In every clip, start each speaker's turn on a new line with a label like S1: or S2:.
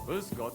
S1: Grüß Gott.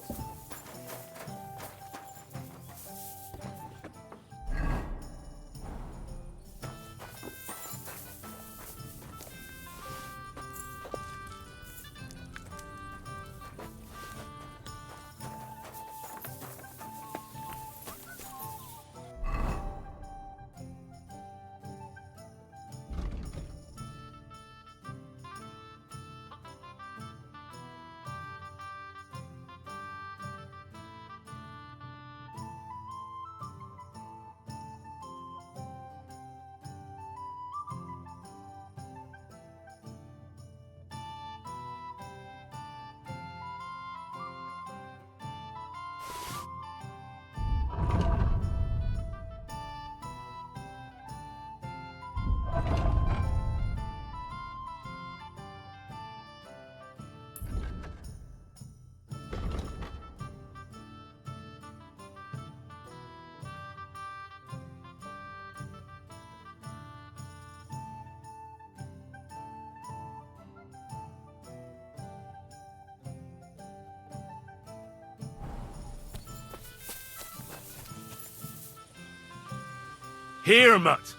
S2: Here, Mutt!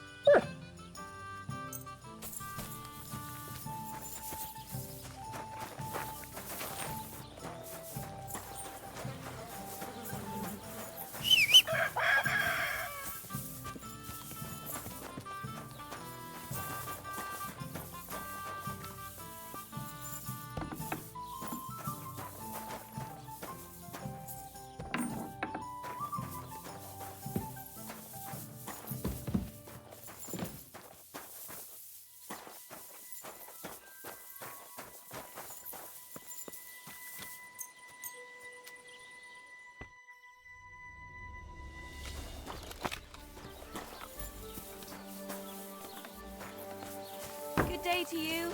S3: Good day to you.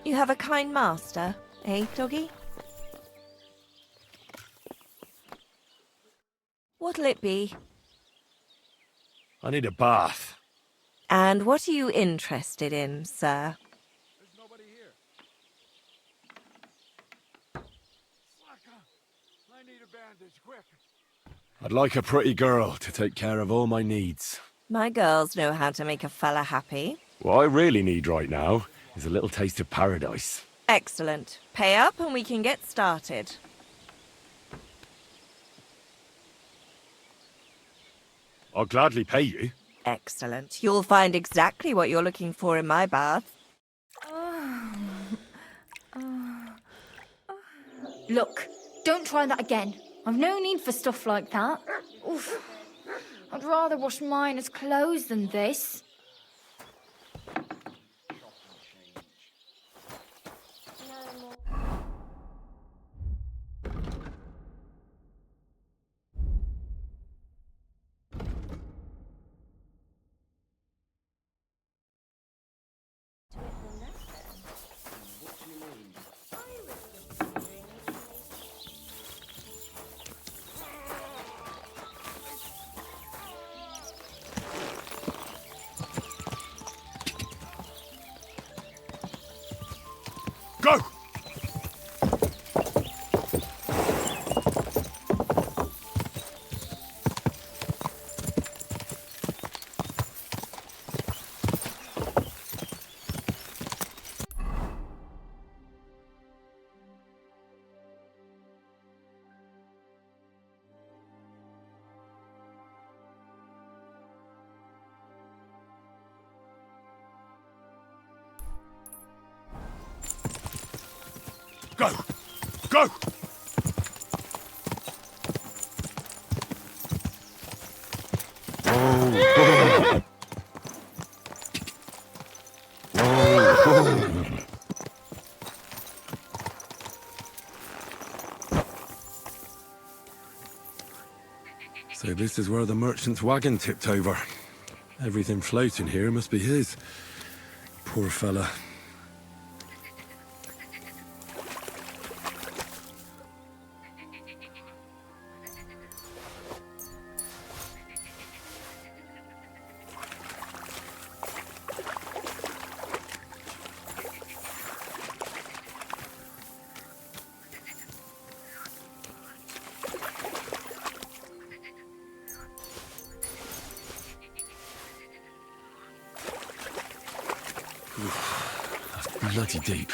S3: You have a kind master, eh, doggy? What'll it be?
S2: I need a bath.
S3: And what are you interested in, sir?
S1: There's nobody here. Slacker! I need a bandage, quick.
S2: I'd like a pretty girl to take care of all my needs.
S3: My girls know how to make a fella happy.
S2: What I really need right now is a little taste of paradise.
S3: Excellent. Pay up and we can get started.
S2: I'll gladly pay you.
S3: Excellent. You'll find exactly what you're looking for in my bath.
S4: Look, don't try that again. I've no need for stuff like that. Oof. I'd rather wash Miner's clothes than this.
S2: Go! Go! Go! So this is where the merchant's wagon tipped over. Everything floating here must be his. Poor fella. Bloody deep.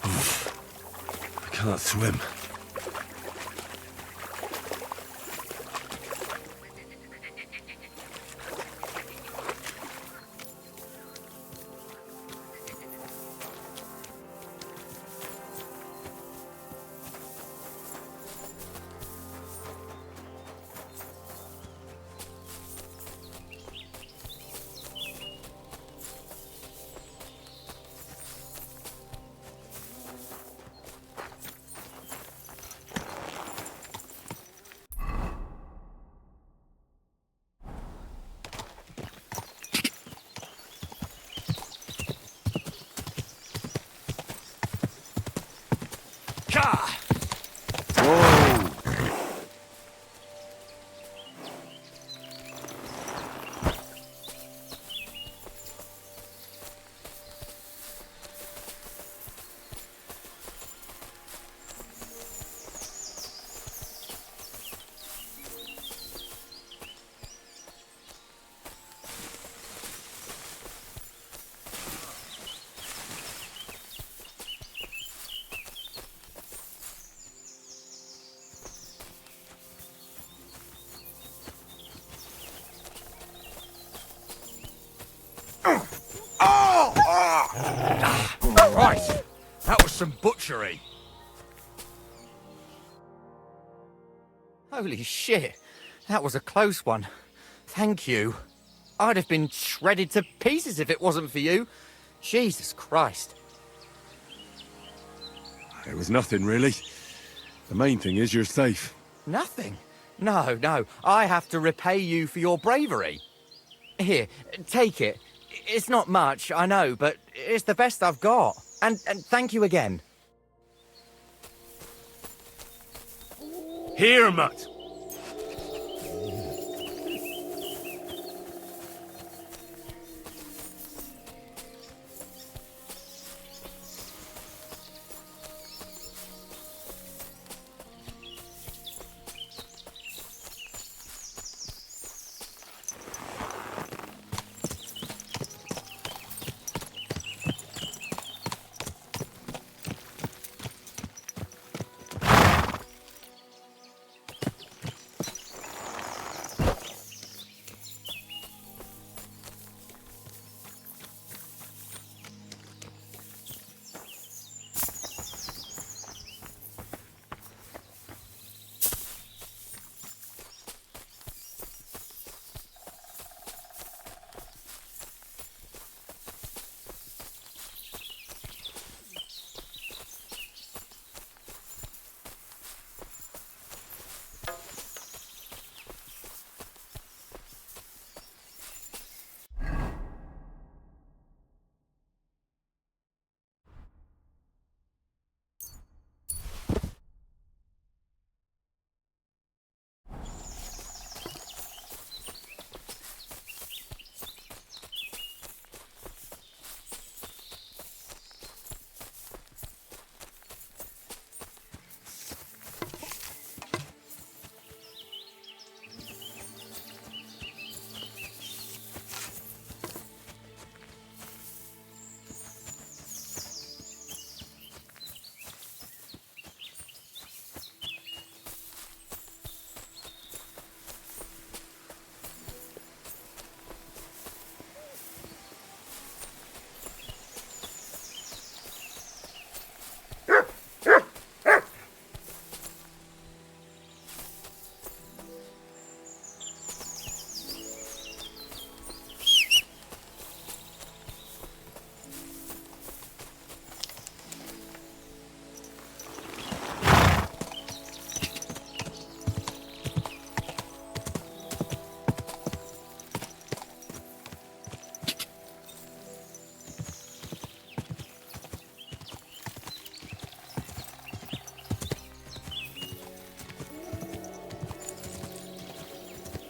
S2: I can't swim.
S1: Right, that was some butchery.
S5: Holy shit, that was a close one. Thank you. I'd have been shredded to pieces if it wasn't for you. Jesus Christ.
S2: It was nothing, really. The main thing is you're safe.
S5: Nothing? No, I have to repay you for your bravery. Here, take it. It's not much, I know, but it's the best I've got. And thank you again.
S2: Here, Mutt!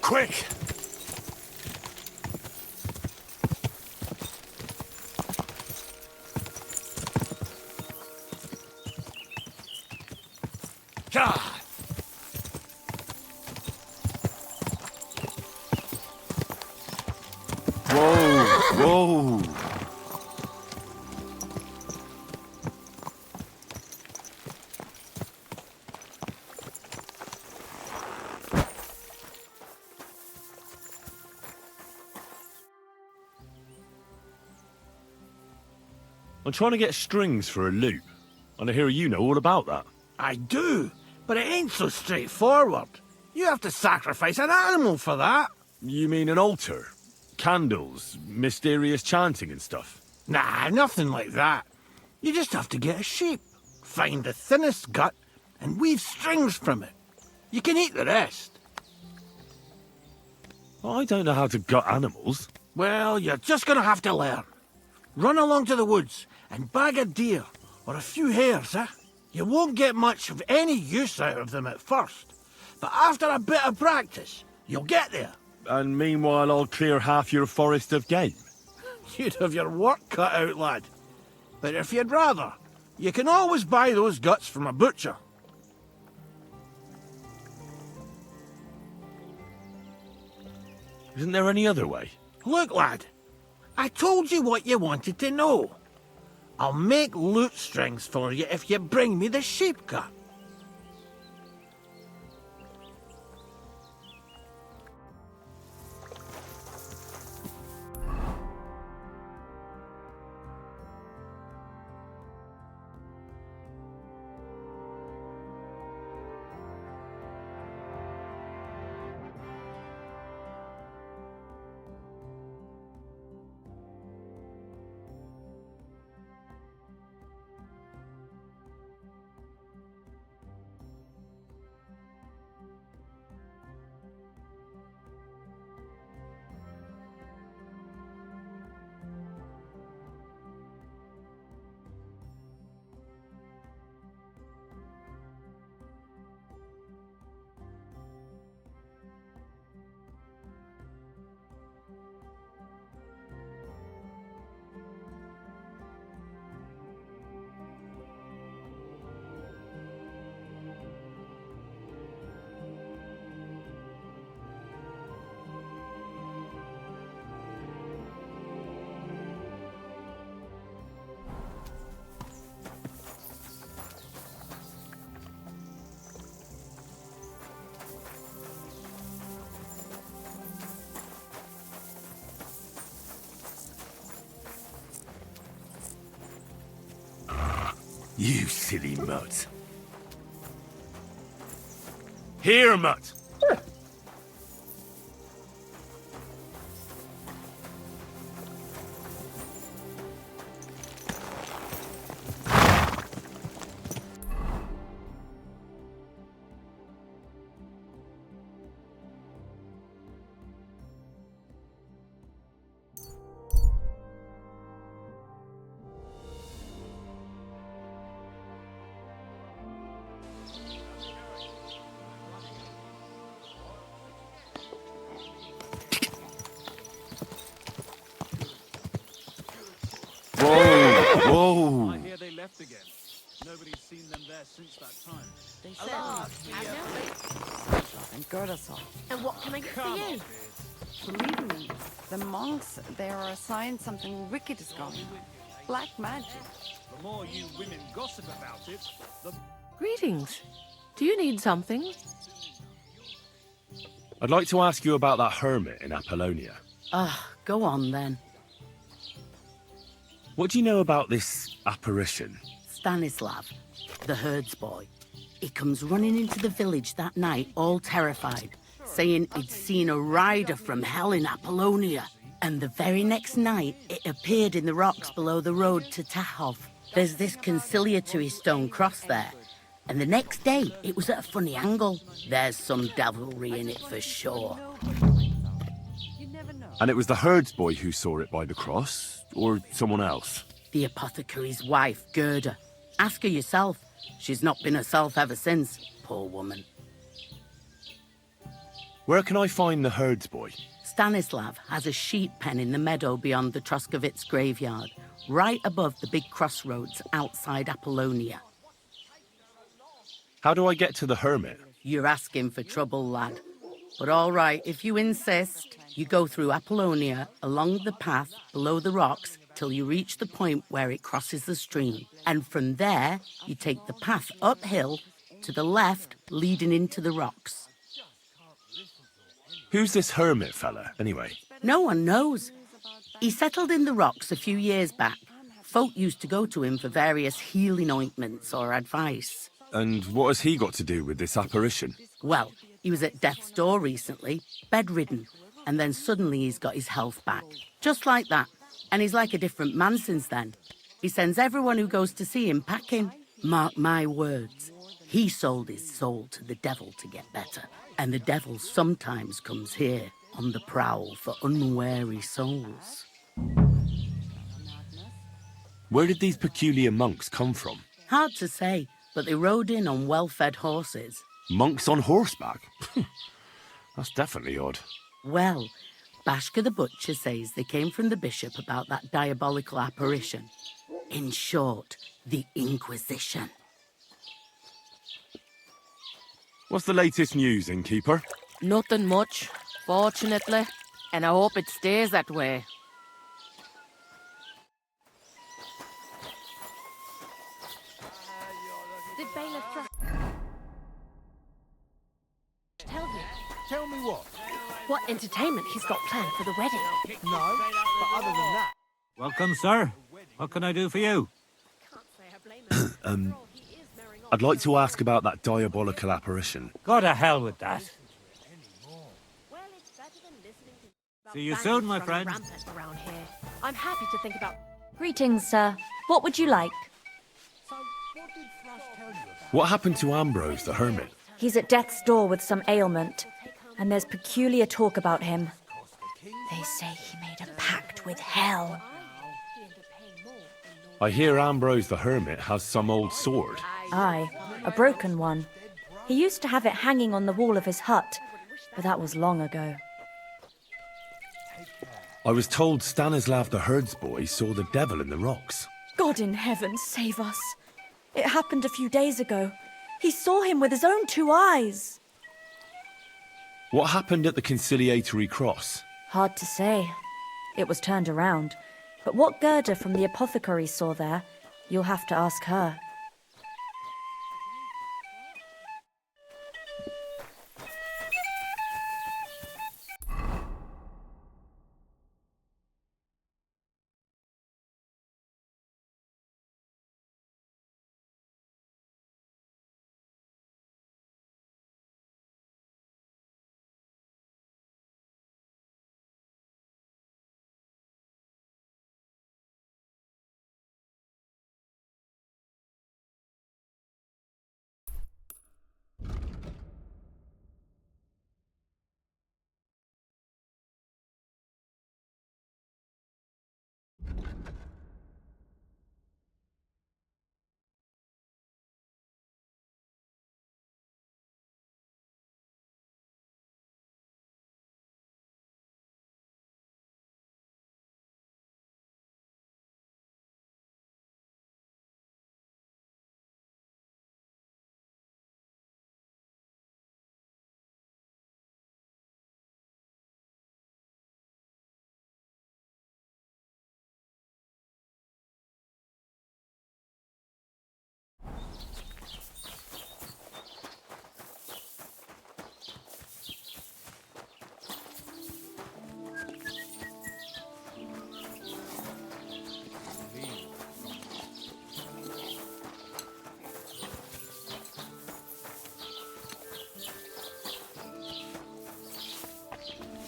S2: Quick!
S1: God!
S2: Whoa! Whoa! I'm trying to get strings for a loop, and I hear you know all about that.
S6: I do, but it ain't so straightforward. You have to sacrifice an animal for that.
S2: You mean an altar? Candles, mysterious chanting and stuff?
S6: Nah, nothing like that. You just have to get a sheep, find the thinnest gut, and weave strings from it. You can eat the rest.
S2: I don't know how to gut animals.
S6: Well, you're just gonna have to learn. Run along to the woods and bag a deer or a few hares, eh? You won't get much of any use out of them at first, but after a bit of practice, you'll get there.
S2: And meanwhile, I'll clear half your forest of game.
S6: You'd have your work cut out, lad. But if you'd rather, you can always buy those guts from a butcher.
S2: Isn't there any other way?
S6: Look, lad, I told you what you wanted to know. I'll make lute strings for you if you bring me the sheep gut.
S2: You silly mutt. Here, mutt! Whoa!
S1: I hear they left again. Nobody's seen them there since that time.
S7: They said and gird us all.
S8: And what can I get for
S1: Come
S8: you?
S1: on, Beard.
S7: Believe me, the monks, they are a sign something wicked is coming. Black magic.
S1: The more you women gossip about it, the...
S8: Greetings. Do you need something?
S2: I'd like to ask you about that hermit in Apollonia.
S7: Go on then.
S2: What do you know about this apparition?
S7: Stanislav, the herds boy. He comes running into the village that night, all terrified, saying he'd seen a rider from hell in Apollonia. And the very next night, it appeared in the rocks below the road to Tahov. There's this conciliatory stone cross there. And the next day, it was at a funny angle. There's some devilry in it for sure.
S2: And it was the herds boy who saw it by the cross, or someone else?
S7: The apothecary's wife, Gerda. Ask her yourself. She's not been herself ever since, poor woman.
S2: Where can I find the herds boy?
S7: Stanislav has a sheep pen in the meadow beyond the Troskovitz graveyard, right above the big crossroads outside Apollonia.
S9: How do I get to the hermit?
S7: You're asking for trouble, lad. But all right, if you insist, you go through Apollonia, along the path below the rocks, till you reach the point where it crosses the stream. And from there, you take the path uphill to the left, leading into the rocks.
S9: Who's this hermit fella, anyway?
S7: No one knows. He settled in the rocks a few years back. Folk used to go to him for various healing ointments or advice.
S9: And what has he got to do with this apparition?
S7: Well, he was at death's door recently, bedridden, and then suddenly he's got his health back. Just like that. And he's like a different man since then. He sends everyone who goes to see him packing. Mark my words. He sold his soul to the devil to get better. And the devil sometimes comes here on the prowl for unwary souls.
S9: Where did these peculiar monks come from?
S7: Hard to say, but they rode in on well-fed horses.
S9: Monks on horseback? That's definitely odd.
S7: Well, Bashka the Butcher says they came from the bishop about that diabolical apparition. In short, the Inquisition.
S9: What's the latest news, innkeeper?
S8: Nothing much, fortunately. And I hope it stays that way. Did Bailiff tell you
S1: Tell me what?
S8: what entertainment he's got planned for the wedding?
S1: No, but other than that...
S10: Welcome, sir. What can I do for you?
S9: I'd like to ask about that diabolical apparition.
S10: Go to hell with that. See you soon, my friend.
S8: Around here. I'm happy to think about.
S3: Greetings, sir. What would you like?
S9: What happened to Ambrose the hermit?
S3: He's at death's door with some ailment, and there's peculiar talk about him. They say he made a pact with hell.
S9: I hear Ambrose the hermit has some old sword.
S3: Aye, a broken one. He used to have it hanging on the wall of his hut, but that was long ago.
S9: I was told Stanislav the herdsboy saw the devil in the rocks.
S3: God in heaven, save us. It happened a few days ago. He saw him with his own 2 eyes.
S9: What happened at the conciliatory cross?
S3: Hard to say. It was turned around. But what Gerda from the apothecary saw there, you'll have to ask her.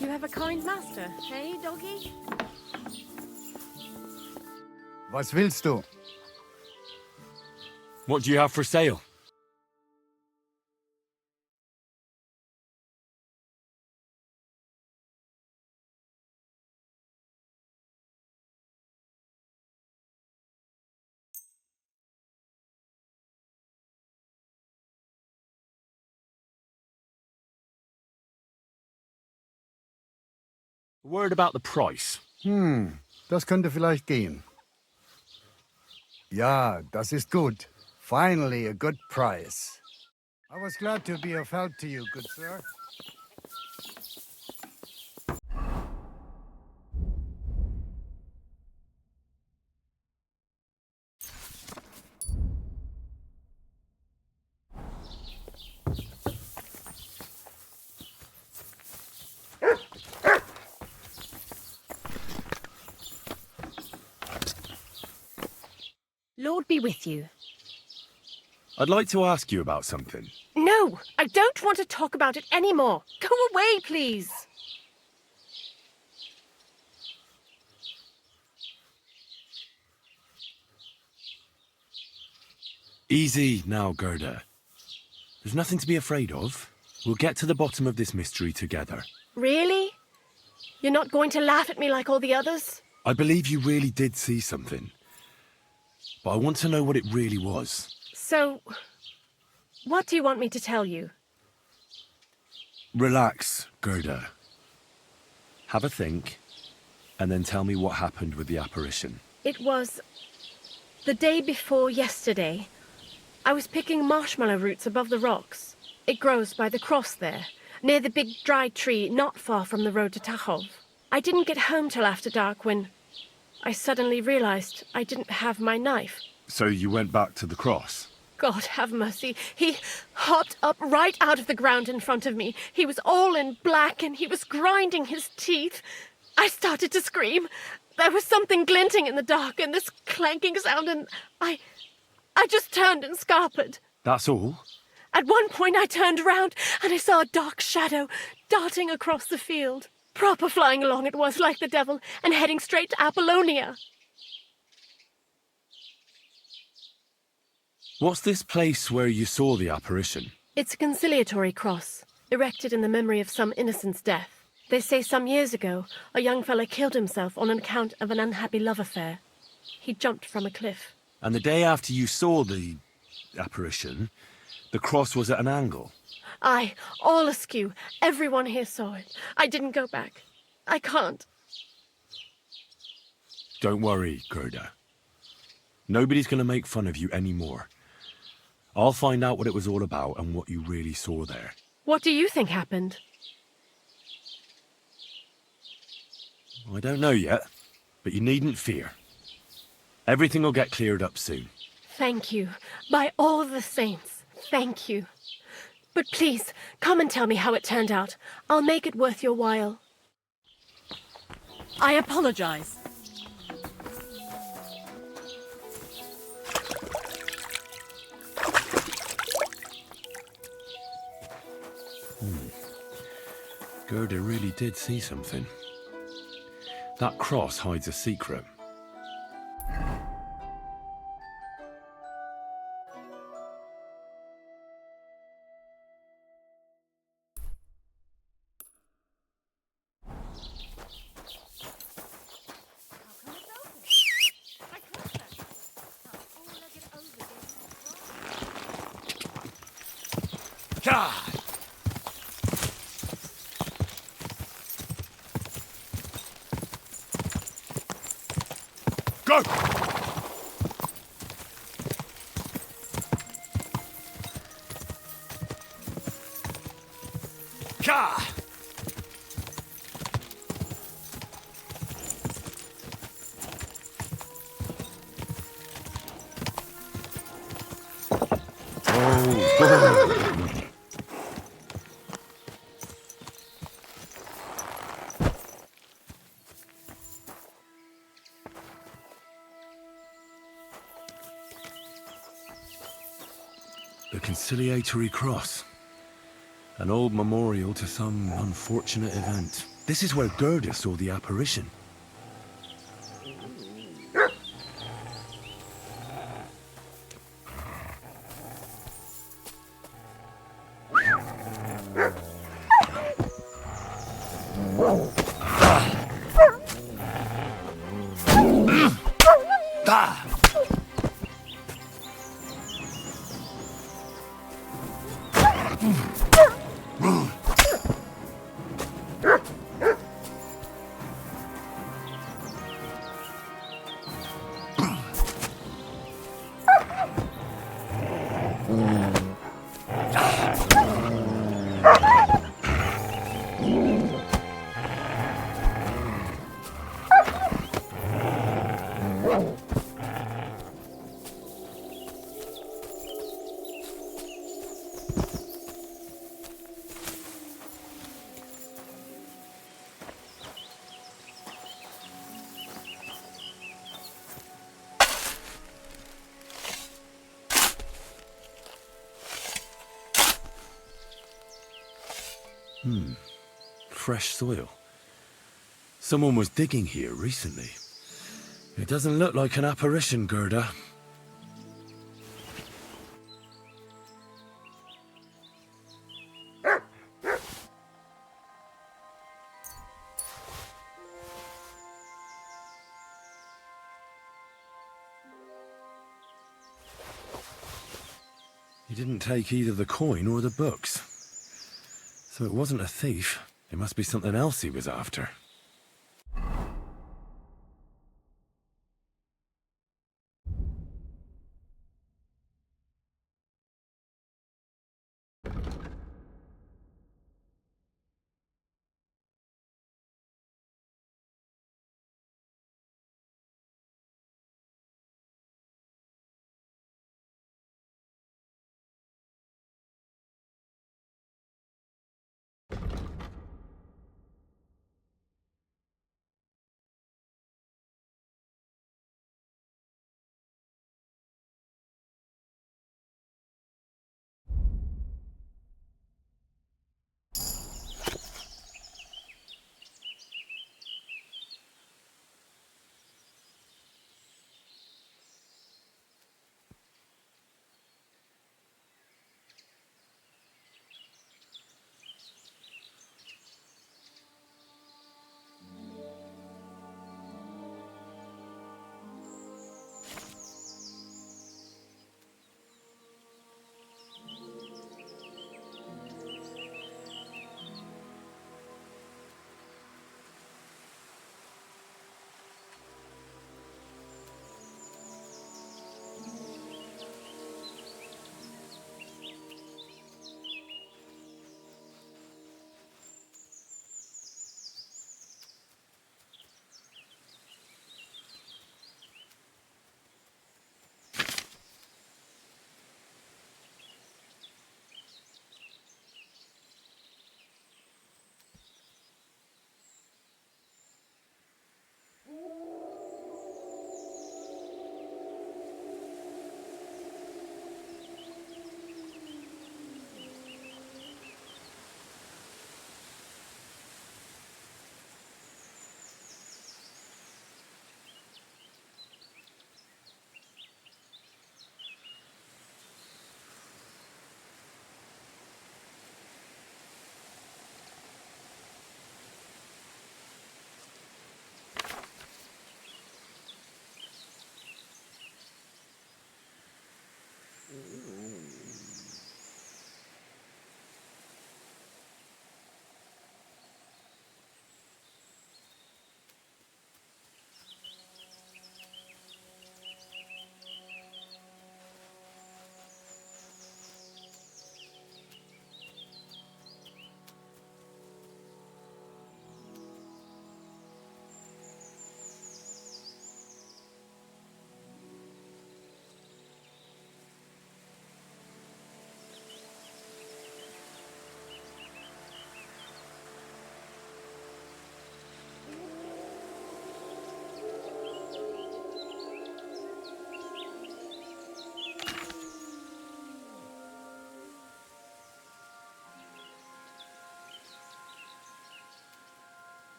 S8: You have a kind master, hey, doggy?
S1: Was willst du?
S9: What do you have for sale? A word about the price.
S1: Das könnte vielleicht gehen. Ja, das ist gut. Finally a good price. I was glad to be of help to you, good sir.
S11: Lord be with you.
S9: I'd like to ask you about something.
S11: No, I don't want to talk about it anymore. Go away, please.
S2: Easy now, Gerda. There's nothing to be afraid of. We'll get to the bottom of this mystery together.
S11: Really? You're not going to laugh at me like all the others?
S2: I believe you really did see something. But I want to know what it really was.
S11: So, what do you want me to tell you?
S2: Relax, Gerda. Have a think, and then tell me what happened with the apparition.
S11: It was the day before yesterday. I was picking marshmallow roots above the rocks. It grows by the cross there, near the big dry tree not far from the road to Tachov. I didn't get home till after dark when I suddenly realized I didn't have my knife.
S2: So you went back to the cross?
S11: God have mercy. He hopped up right out of the ground in front of me. He was all in black and he was grinding his teeth. I started to scream. There was something glinting in the dark and this clanking sound and I just turned and scarpered.
S2: That's all?
S11: At one point I turned around and I saw a dark shadow darting across the field. Proper flying along it was, like the devil, and heading straight to Apollonia.
S2: What's this place where you saw the apparition?
S11: It's a conciliatory cross, erected in the memory of some innocent's death. They say some years ago, a young fellow killed himself on account of an unhappy love affair. He jumped from a cliff.
S2: And the day after you saw the apparition, the cross was at an angle?
S11: Aye, all askew. Everyone here saw it. I didn't go back. I can't.
S2: Don't worry, Gerda. Nobody's going to make fun of you anymore. I'll find out what it was all about and what you really saw there.
S11: What do you think happened?
S2: I don't know yet, but you needn't fear. Everything will get cleared up soon.
S11: Thank you. By all the saints, thank you. But please, come and tell me how it turned out. I'll make it worth your while.
S8: I apologize.
S2: Gerda really did see something. That cross hides a secret.
S1: Go! Ka!
S2: The conciliatory cross. An old memorial to some unfortunate event. This is where Gerda saw the apparition. Fresh soil. Someone was digging here recently. It doesn't look like an apparition, Gerda. He didn't take either the coin or the books. So it wasn't a thief. It must be something else he was after.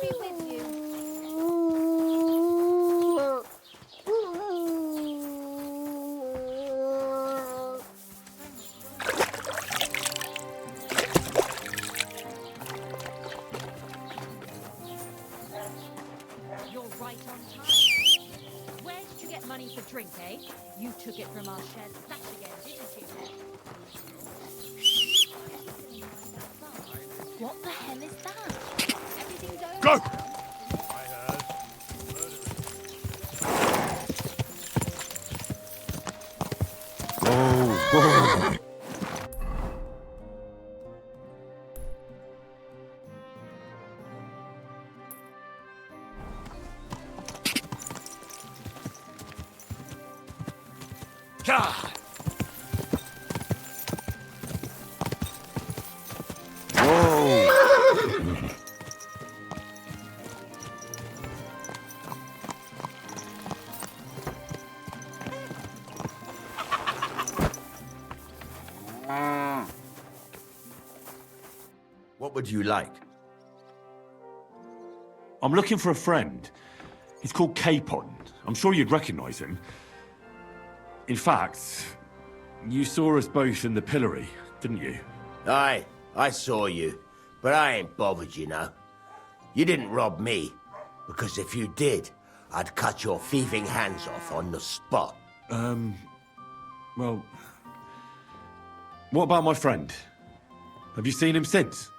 S4: be with you.
S12: You're right on time. Where did you get money for drink, eh? You took it from our shared stash again, didn't you?
S4: What the hell is that? Everything's over.
S2: Go! Whoa.
S13: What would you like?
S9: I'm looking for a friend. He's called Capon. I'm sure you'd recognize him. In fact, you saw us both in the pillory, didn't you?
S13: Aye, I saw you, but I ain't bothered, you know. You didn't rob me, because if you did, I'd cut your thieving hands off on the spot.
S9: Well, what about my friend? Have you seen him since?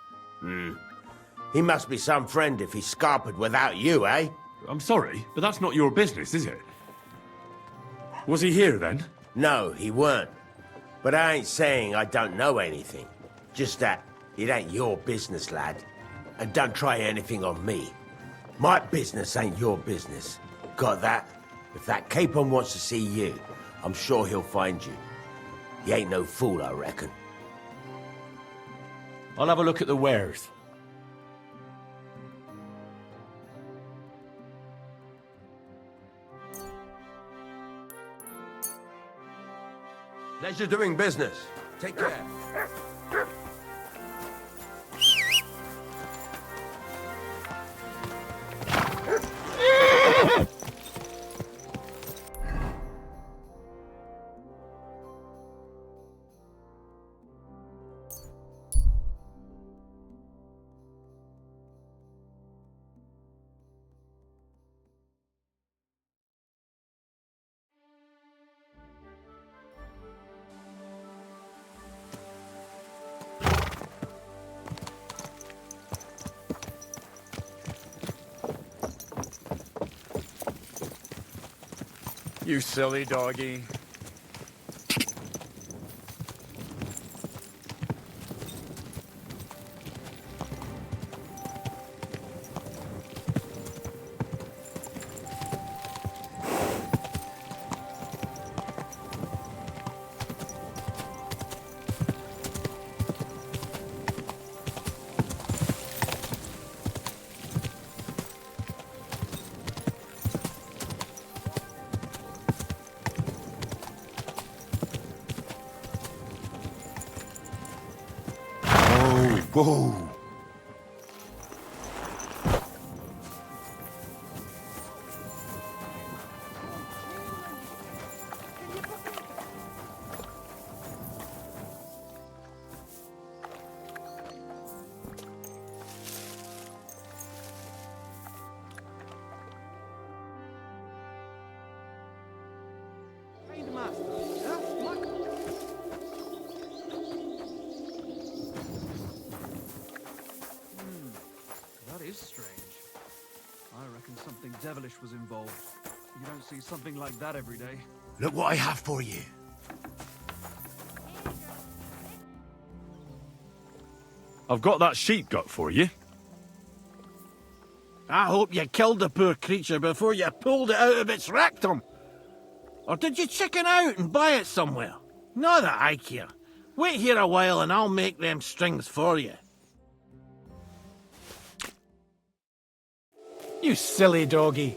S13: He must be some friend if he's scarpered without you, eh?
S9: I'm sorry, but that's not your business, is it? Was he here then?
S13: No, he weren't. But I ain't saying I don't know anything. Just that it ain't your business, lad. And don't try anything on me. My business ain't your business. Got that? If that Capon wants to see you, I'm sure he'll find you. He ain't no fool, I reckon.
S2: I'll have a look at the wares.
S13: Pleasure doing business. Take care.
S1: You silly doggy.
S2: Whoa!
S1: That is strange. I reckon something devilish was involved. You don't see something like that every day.
S2: Look what I have for you. I've got that sheep gut for you.
S6: I hope you killed the poor creature before you pulled it out of its rectum. Or did you chicken out and buy it somewhere? Not that I care. Wait here a while and I'll make them strings for you. You silly doggy.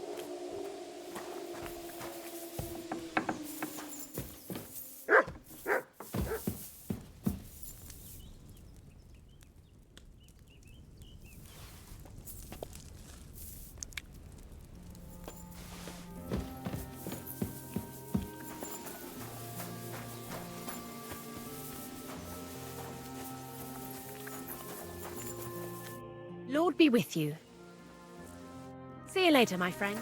S11: Lord be with you. See you later, my friend.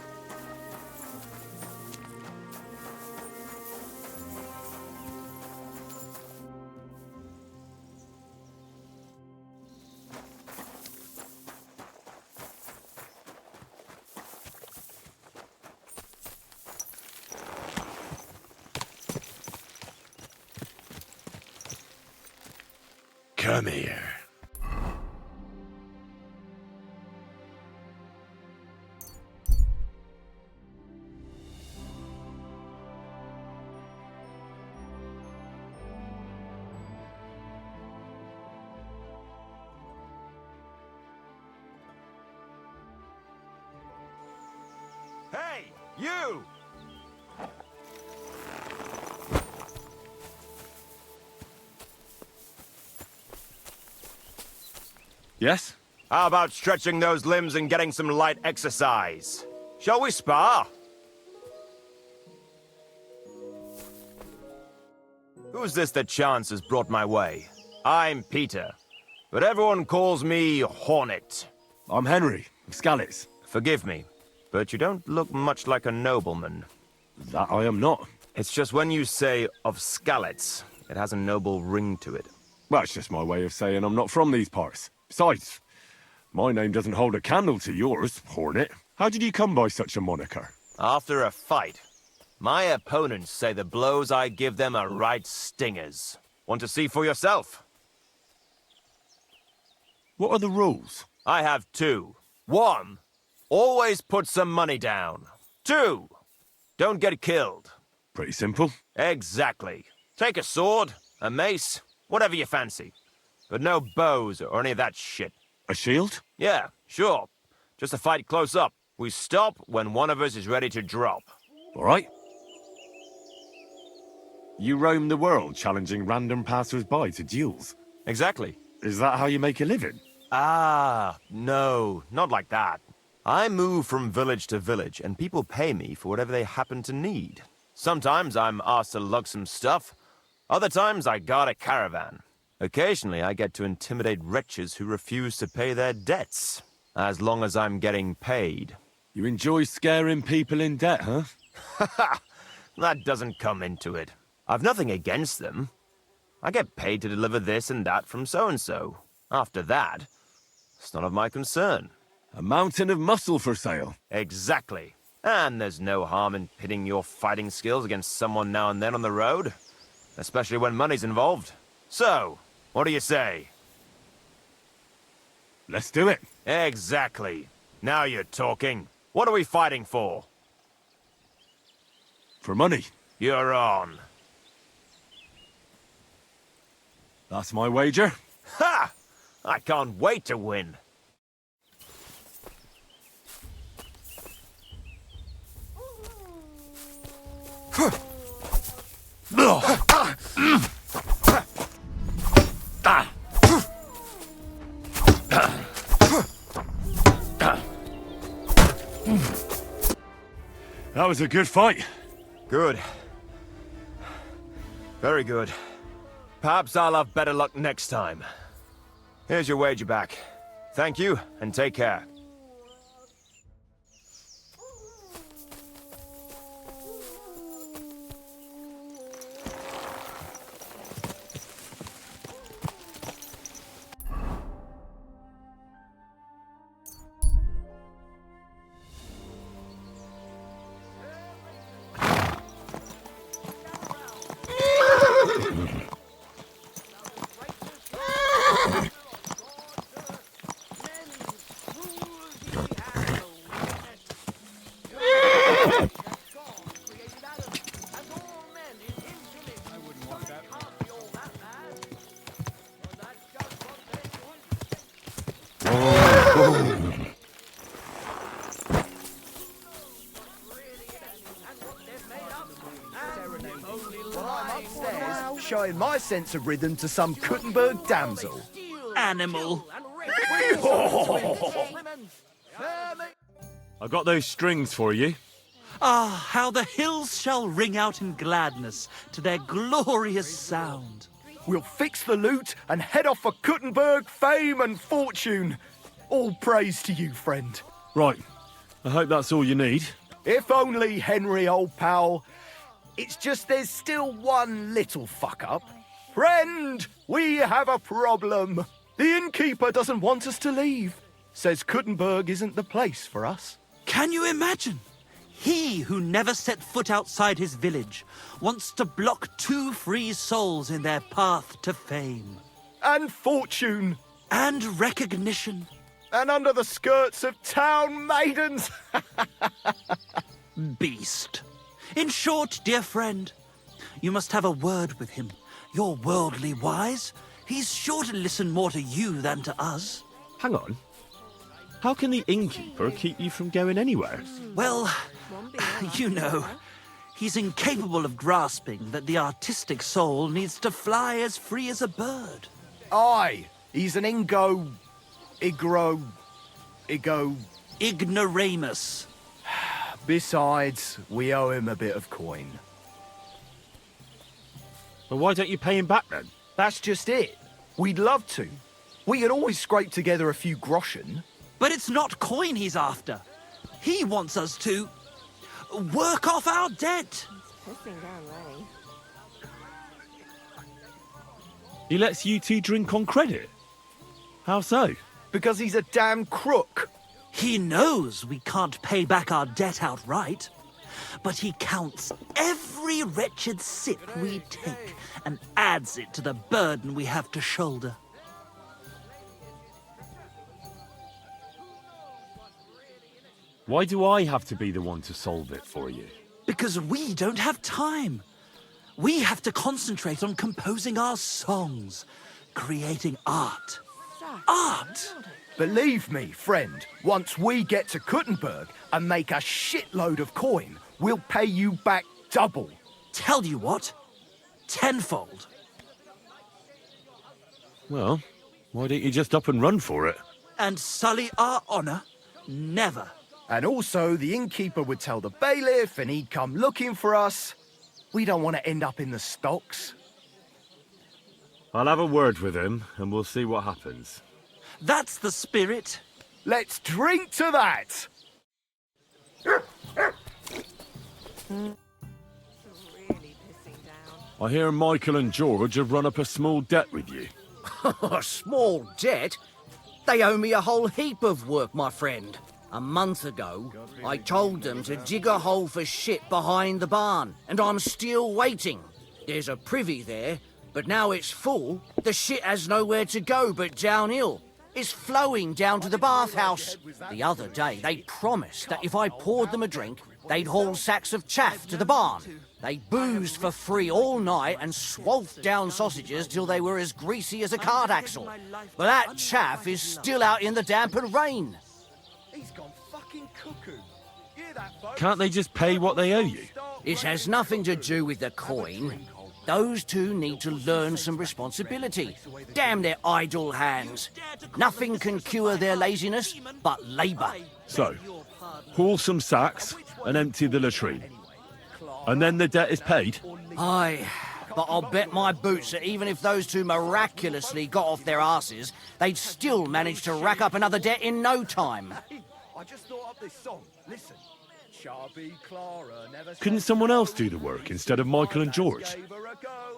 S2: Come here.
S14: Hey, you!
S2: Yes?
S14: How about stretching those limbs and getting some light exercise? Shall we spar? Who's this that chance has brought my way? I'm Peter, but everyone calls me Hornet.
S2: I'm Henry, of Skalitz.
S14: Forgive me, but you don't look much like a nobleman.
S2: That I am not.
S14: It's just when you say of Skalitz, it has a noble ring to it.
S2: Well, it's just my way of saying I'm not from these parts. Besides, my name doesn't hold a candle to yours, Hornet. How did you come by such a moniker?
S14: After a fight, my opponents say the blows I give them are right stingers. Want to see for yourself?
S2: What are the rules?
S14: I have two. 1, always put some money down. 2, Don't get killed.
S2: Pretty simple.
S14: Exactly. Take a sword, a mace, whatever you fancy. But no bows or any of that shit.
S2: A shield?
S14: Yeah, sure. Just a fight close up. We stop when one of us is ready to drop.
S2: All right. You roam the world challenging random passers-by to duels.
S14: Exactly.
S2: Is that how you make a living?
S14: Ah, no, not like that. I move from village to village, and people pay me for whatever they happen to need. Sometimes I'm asked to lug some stuff. Other times I guard a caravan. Occasionally I get to intimidate wretches who refuse to pay their debts. As long as I'm getting paid.
S2: You enjoy scaring people in debt, huh?
S14: Haha, that doesn't come into it. I've nothing against them. I get paid to deliver this and that from so-and-so. After that, it's none of my concern.
S2: A mountain of muscle for sale.
S14: Exactly. And there's no harm in pitting your fighting skills against someone now and then on the road. Especially when money's involved. So, what do you say?
S2: Let's do it.
S14: Exactly. Now you're talking. What are we fighting for?
S2: For money.
S14: You're on.
S2: That's my wager.
S14: Ha! I can't wait to win.
S2: That was a good fight.
S14: Good. Very good. Perhaps I'll have better luck next time. Here's your wager back. Thank you, and take care.
S15: Showing my sense of rhythm to some Kuttenberg damsel.
S6: Animal.
S2: I got those strings for you.
S16: Ah, how the hills shall ring out in gladness to their glorious sound.
S15: We'll fix the loot and head off for Kuttenberg fame and fortune. All praise to you, friend.
S2: Right. I hope that's all you need.
S15: If only, Henry, old pal. It's just there's still one little fuck-up. Friend, we have a problem. The innkeeper doesn't want us to leave. Says Kuttenberg isn't the place for us.
S16: Can you imagine? He who never set foot outside his village wants to block 2 free souls in their path to fame.
S15: And fortune.
S16: And recognition.
S15: And under the skirts of town maidens.
S16: Beast. In short, dear friend, you must have a word with him. You're worldly wise. He's sure to listen more to you than to us.
S2: Hang on. How can the innkeeper keep you from going anywhere?
S16: Well, you know, he's incapable of grasping that the artistic soul needs to fly as free as a bird.
S15: Aye, he's an
S16: Ignoramus.
S15: Besides, we owe him a bit of coin.
S2: Well, why don't you pay him back then?
S15: That's just it. We'd love to. We could always scrape together a few groschen.
S16: But it's not coin he's after. He wants us to work off our debt.
S2: He lets you two drink on credit? How so?
S15: Because he's a damn crook.
S16: He knows we can't pay back our debt outright, but he counts every wretched sip we take and adds it to the burden we have to shoulder.
S2: Why do I have to be the one to solve it for you?
S16: Because we don't have time. We have to concentrate on composing our songs, creating art. Art!
S15: Believe me, friend, once we get to Kuttenberg and make a shitload of coin, we'll pay you back double.
S16: Tell you what, tenfold.
S2: Well, why don't you just up and run for it?
S16: And sully our honor? Never.
S15: And also, the innkeeper would tell the bailiff and he'd come looking for us. We don't want to end up in the stocks.
S2: I'll have a word with him, and we'll see what happens.
S16: That's the spirit.
S15: Let's drink to that!
S2: I hear Michael and George have run up a small debt with you.
S17: A small debt? They owe me a whole heap of work, my friend. A month ago, I told them to dig a hole for shit behind the barn, and I'm still waiting. There's a privy there, but now it's full. The shit has nowhere to go but downhill. It's flowing down to the bathhouse. The other day, they promised that if I poured them a drink, they'd haul sacks of chaff to the barn. They boozed for free all night and swathed down sausages till they were as greasy as a cart axle. But that chaff is still out in the damp and rain.
S15: He's gone fucking cuckoo. Hear that, folks?
S2: Can't they just pay what they owe you?
S17: It has nothing to do with the coin. Those two need to learn some responsibility. Damn their idle hands. Nothing can cure their laziness but labour.
S2: So, haul some sacks and empty the latrine. And then the debt is paid?
S17: Aye, but I'll bet my boots that even if those two miraculously got off their asses, they'd still manage to rack up another debt in no time.
S15: I just thought up this song. Listen. Chubby Clara never
S2: Couldn't someone else do the work instead of Michael and George?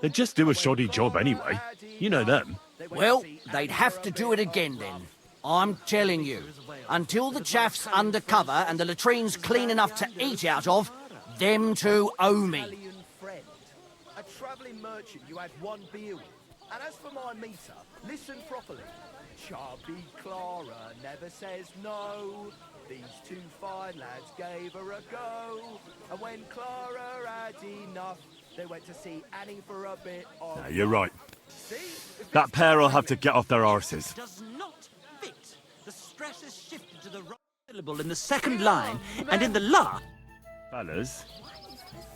S2: They'd just do a shoddy job anyway. You know them.
S17: Well, they'd have to do it again then. I'm telling you. Until the chaff's under cover and the latrine's clean enough to eat out of, them two owe me.
S15: A travelling merchant you had one beer with. And as for my meter, listen properly. Chubby Clara never says no. These two fine lads gave her a go. And when Clara had enough, they went to see Annie for a bit of...
S2: No, you're right. That pair will have to get off their arses.
S16: Does not fit. The stress is shifted to the right syllable in the second line, and in the last...
S2: Fellas,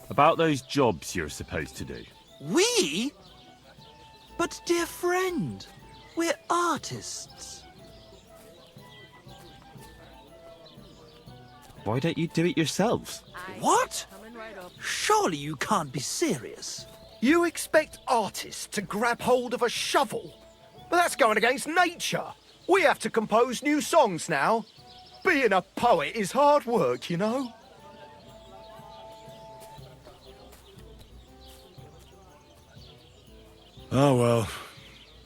S2: about those jobs you're supposed to do.
S16: We? But, dear friend, we're artists.
S2: Why don't you do it yourselves?
S16: What? Surely you can't be serious.
S15: You expect artists to grab hold of a shovel? But that's going against nature. We have to compose new songs now. Being a poet is hard work, you know.
S2: Oh well,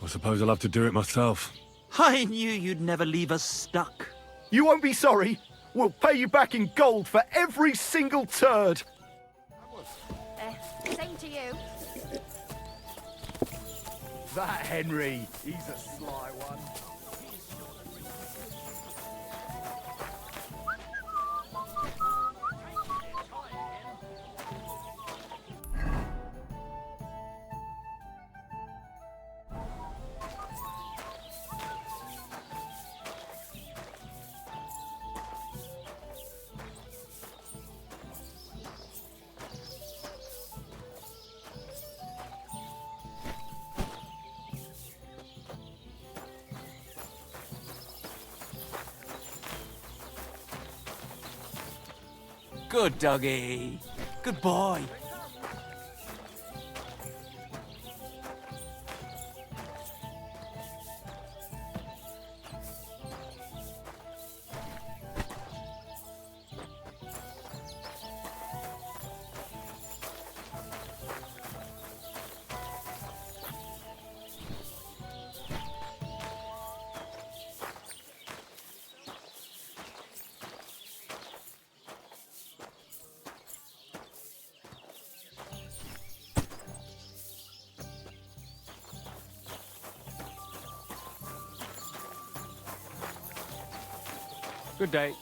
S2: I suppose I'll have to do it myself.
S16: I knew you'd never leave us stuck.
S15: You won't be sorry. We'll pay you back in gold for every single turd.
S12: Same to you.
S15: That Henry, he's a sly one.
S5: Good doggy. Good boy.
S1: Good day.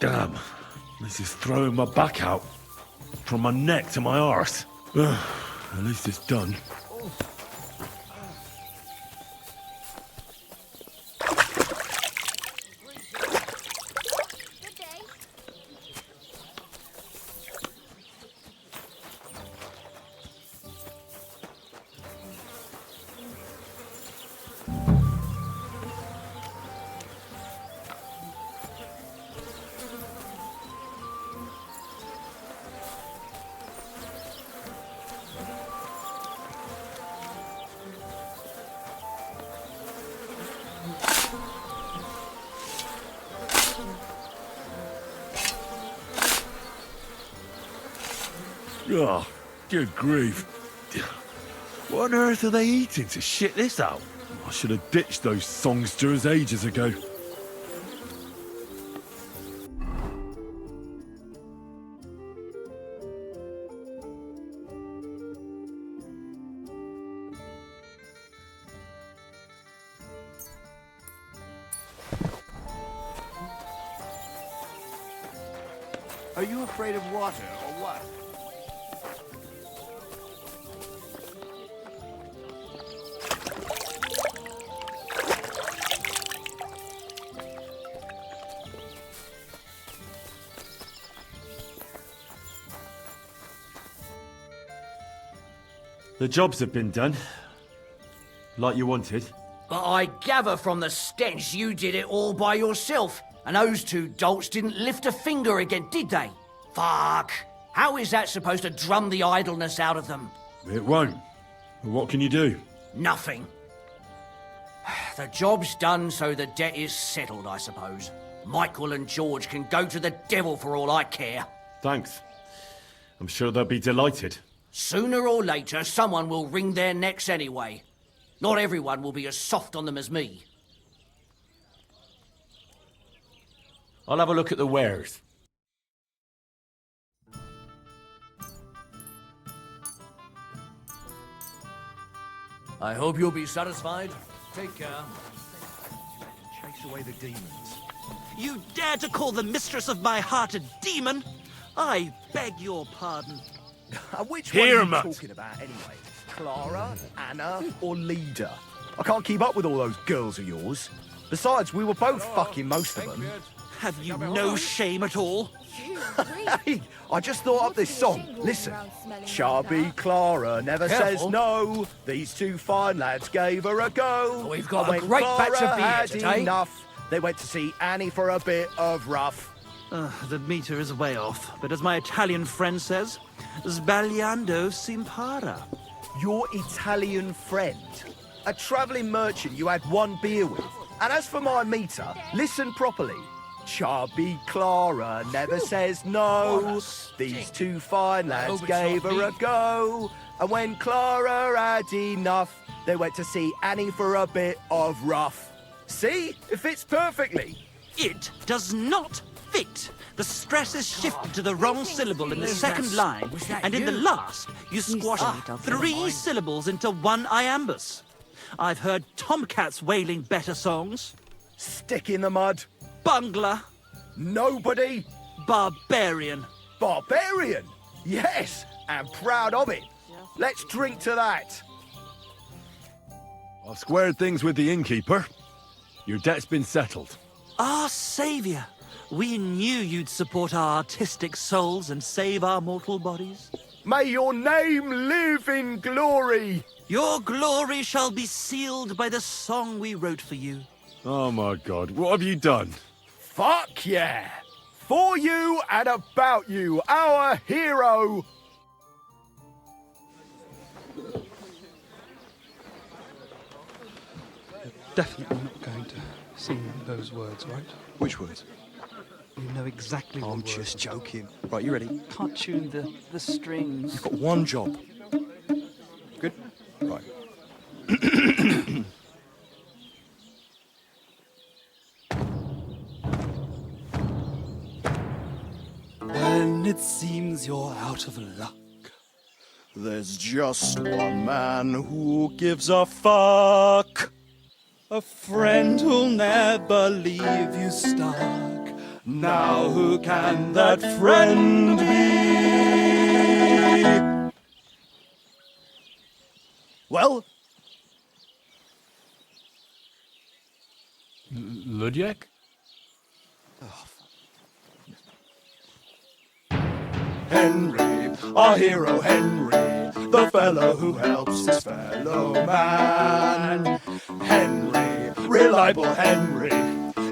S2: Damn, this is throwing my back out. From my neck to my arse. At least it's done. Oh, good grief. What on earth are they eating to shit this out? I should have ditched those songsters ages ago.
S15: Are you afraid of water or what?
S9: The jobs have been done. Like you wanted.
S17: But I gather from the stench you did it all by yourself. And those two dolts didn't lift a finger again, did they? Fuck. How is that supposed to drum the idleness out of them?
S9: It won't. Well, what can you do?
S17: Nothing. The job's done, so the debt is settled, I suppose. Michael and George can go to the devil for all I care.
S9: Thanks. I'm sure they'll be delighted.
S17: Sooner or later, someone will wring their necks anyway. Not everyone will be as soft on them as me.
S9: I'll have a look at the wares.
S17: I hope you'll be satisfied. Take care.
S1: Chase away the demons.
S16: You dare to call the mistress of my heart a demon? I beg your pardon.
S15: Which
S2: Here,
S15: one are
S2: Matt.
S15: you talking about anyway? Clara, Anna, or Leda? I can't keep up with all those girls of yours. Besides, we were both fucking most of them.
S16: Have you no shame at all?
S15: Hey, I just thought up this song. Listen. Chubby Clara never says no. These two fine lads gave her a go.
S17: We've got
S15: And
S17: a
S15: when
S17: great
S15: Clara
S17: batch of beer
S15: had
S17: today.
S15: enough, they went to see Annie for a bit of rough.
S16: The meter is way off, but as my Italian friend says, sbagliando si impara.
S15: Your Italian friend? A travelling merchant you had one beer with? And as for my meter, listen properly. Chubby Clara never says no. These two fine lads gave her a go. And when Clara had enough, they went to see Annie for a bit of rough. See? It fits perfectly.
S16: It does not fit. The stress is shifted to the wrong syllable in the second line, and in the last, you squash 3 syllables into one iambus. I've heard tomcats wailing better songs.
S15: Stick in the mud.
S16: Bungler.
S15: Nobody.
S16: Barbarian.
S15: Barbarian? Yes, and proud of it. Let's drink to that.
S2: I've squared things with the innkeeper. Your debt's been settled.
S16: Our saviour. We knew you'd support our artistic souls and save our mortal bodies.
S15: May your name live in glory.
S16: Your glory shall be sealed by the song we wrote for you.
S2: Oh my God, what have you done?
S15: Fuck yeah. For you and about you, our hero.
S1: Definitely not going to sing those words, right?
S18: Which words?
S1: You know exactly what
S18: I'm
S1: words
S18: just
S1: I'm
S18: joking. Right, you ready?
S1: Can't tune the strings.
S18: You've got one job. Good? Right. When it seems you're out of luck, there's just one man who gives a fuck. A friend who'll never leave you stuck. Now who can that friend be? Well?
S2: Ludiek?
S18: Henry, our hero Henry, the fellow who helps his fellow man. Henry, reliable Henry,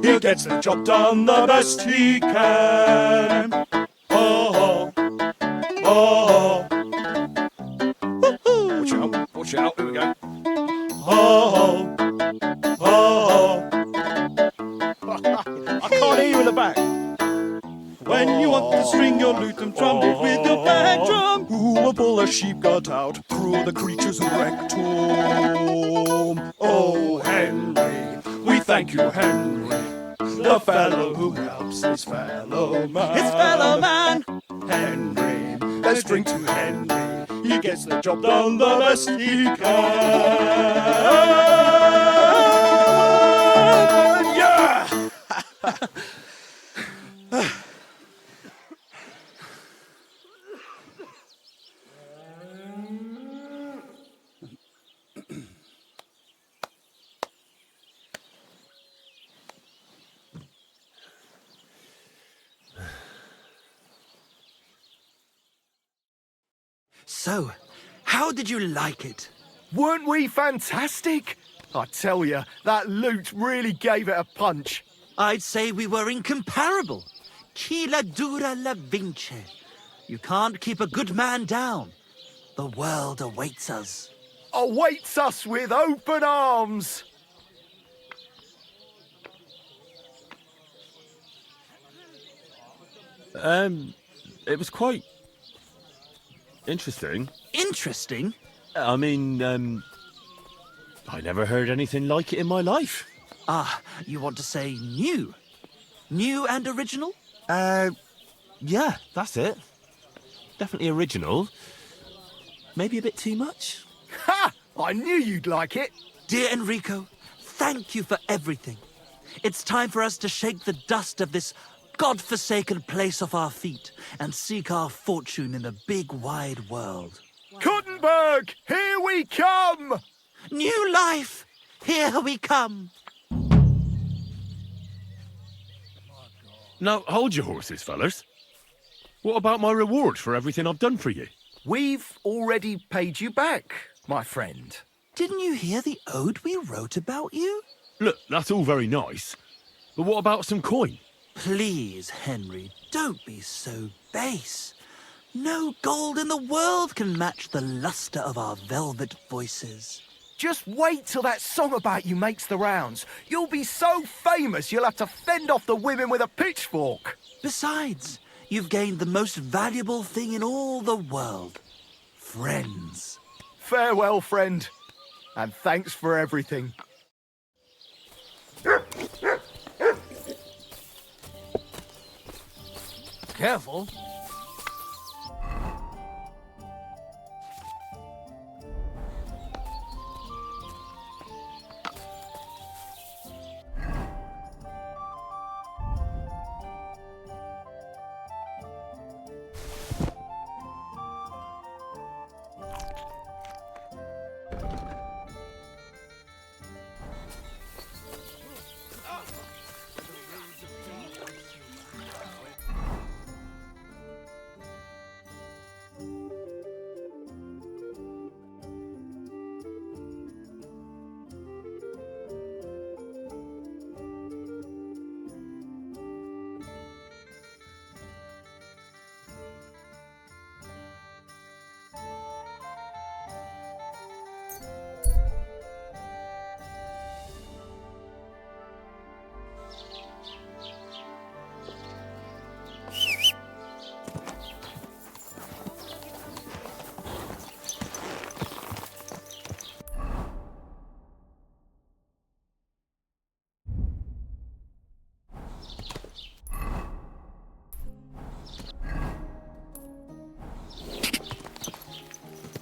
S18: he gets the job done the best he can. Oh, oh, oh. Watch out, here we go. Oh, oh, I can't hear you in the back. When you want to string your lute and trumpet with your back drum, who will pull a sheep gut out through the creature's rectum? Oh, Henry, we thank you, Henry, the fellow who helps his fellow man. His fellow man! Henry, let's drink to Henry, he gets the job done the best he can. Yeah!
S16: So, how did you like it?
S15: Weren't we fantastic? I tell you, that loot really gave it a punch.
S16: I'd say we were incomparable. Chi la dura la vince. You can't keep a good man down. The world awaits us.
S15: Awaits us with open arms.
S2: It was quite interesting.
S16: Interesting?
S2: I mean, I never heard anything like it in my life.
S16: Ah, you want to say new? New and original?
S2: Yeah, that's it. Definitely original. Maybe a bit too much.
S15: Ha! I knew you'd like it.
S16: Dear Enrico, thank you for everything. It's time for us to shake the dust of this God-forsaken place off our feet and seek our fortune in the big wide world.
S15: Kuttenberg, here we come!
S16: New life, here we come!
S2: Now, hold your horses, fellas. What about my reward for everything I've done for you?
S15: We've already paid you back, my friend.
S16: Didn't you hear the ode we wrote about you?
S2: Look, that's all very nice. But what about some coin?
S16: Please, Henry, don't be so base. No gold in the world can match the luster of our velvet voices.
S15: Just wait till that song about you makes the rounds. You'll be so famous you'll have to fend off the women with a pitchfork.
S16: Besides, you've gained the most valuable thing in all the world. Friends.
S15: Farewell, friend. And thanks for everything.
S17: Careful.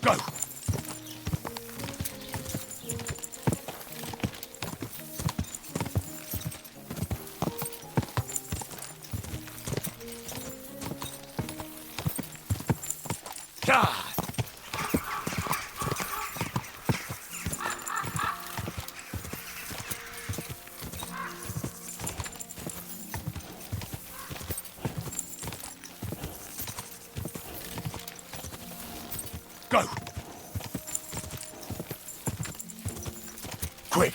S15: Go!
S6: God!
S13: Go! Quick!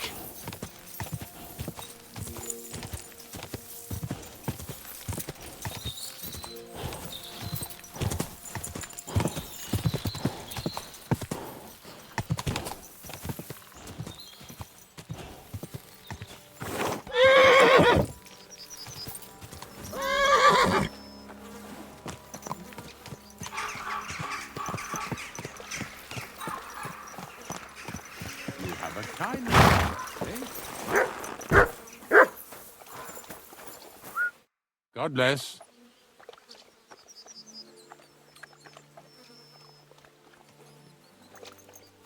S19: God bless.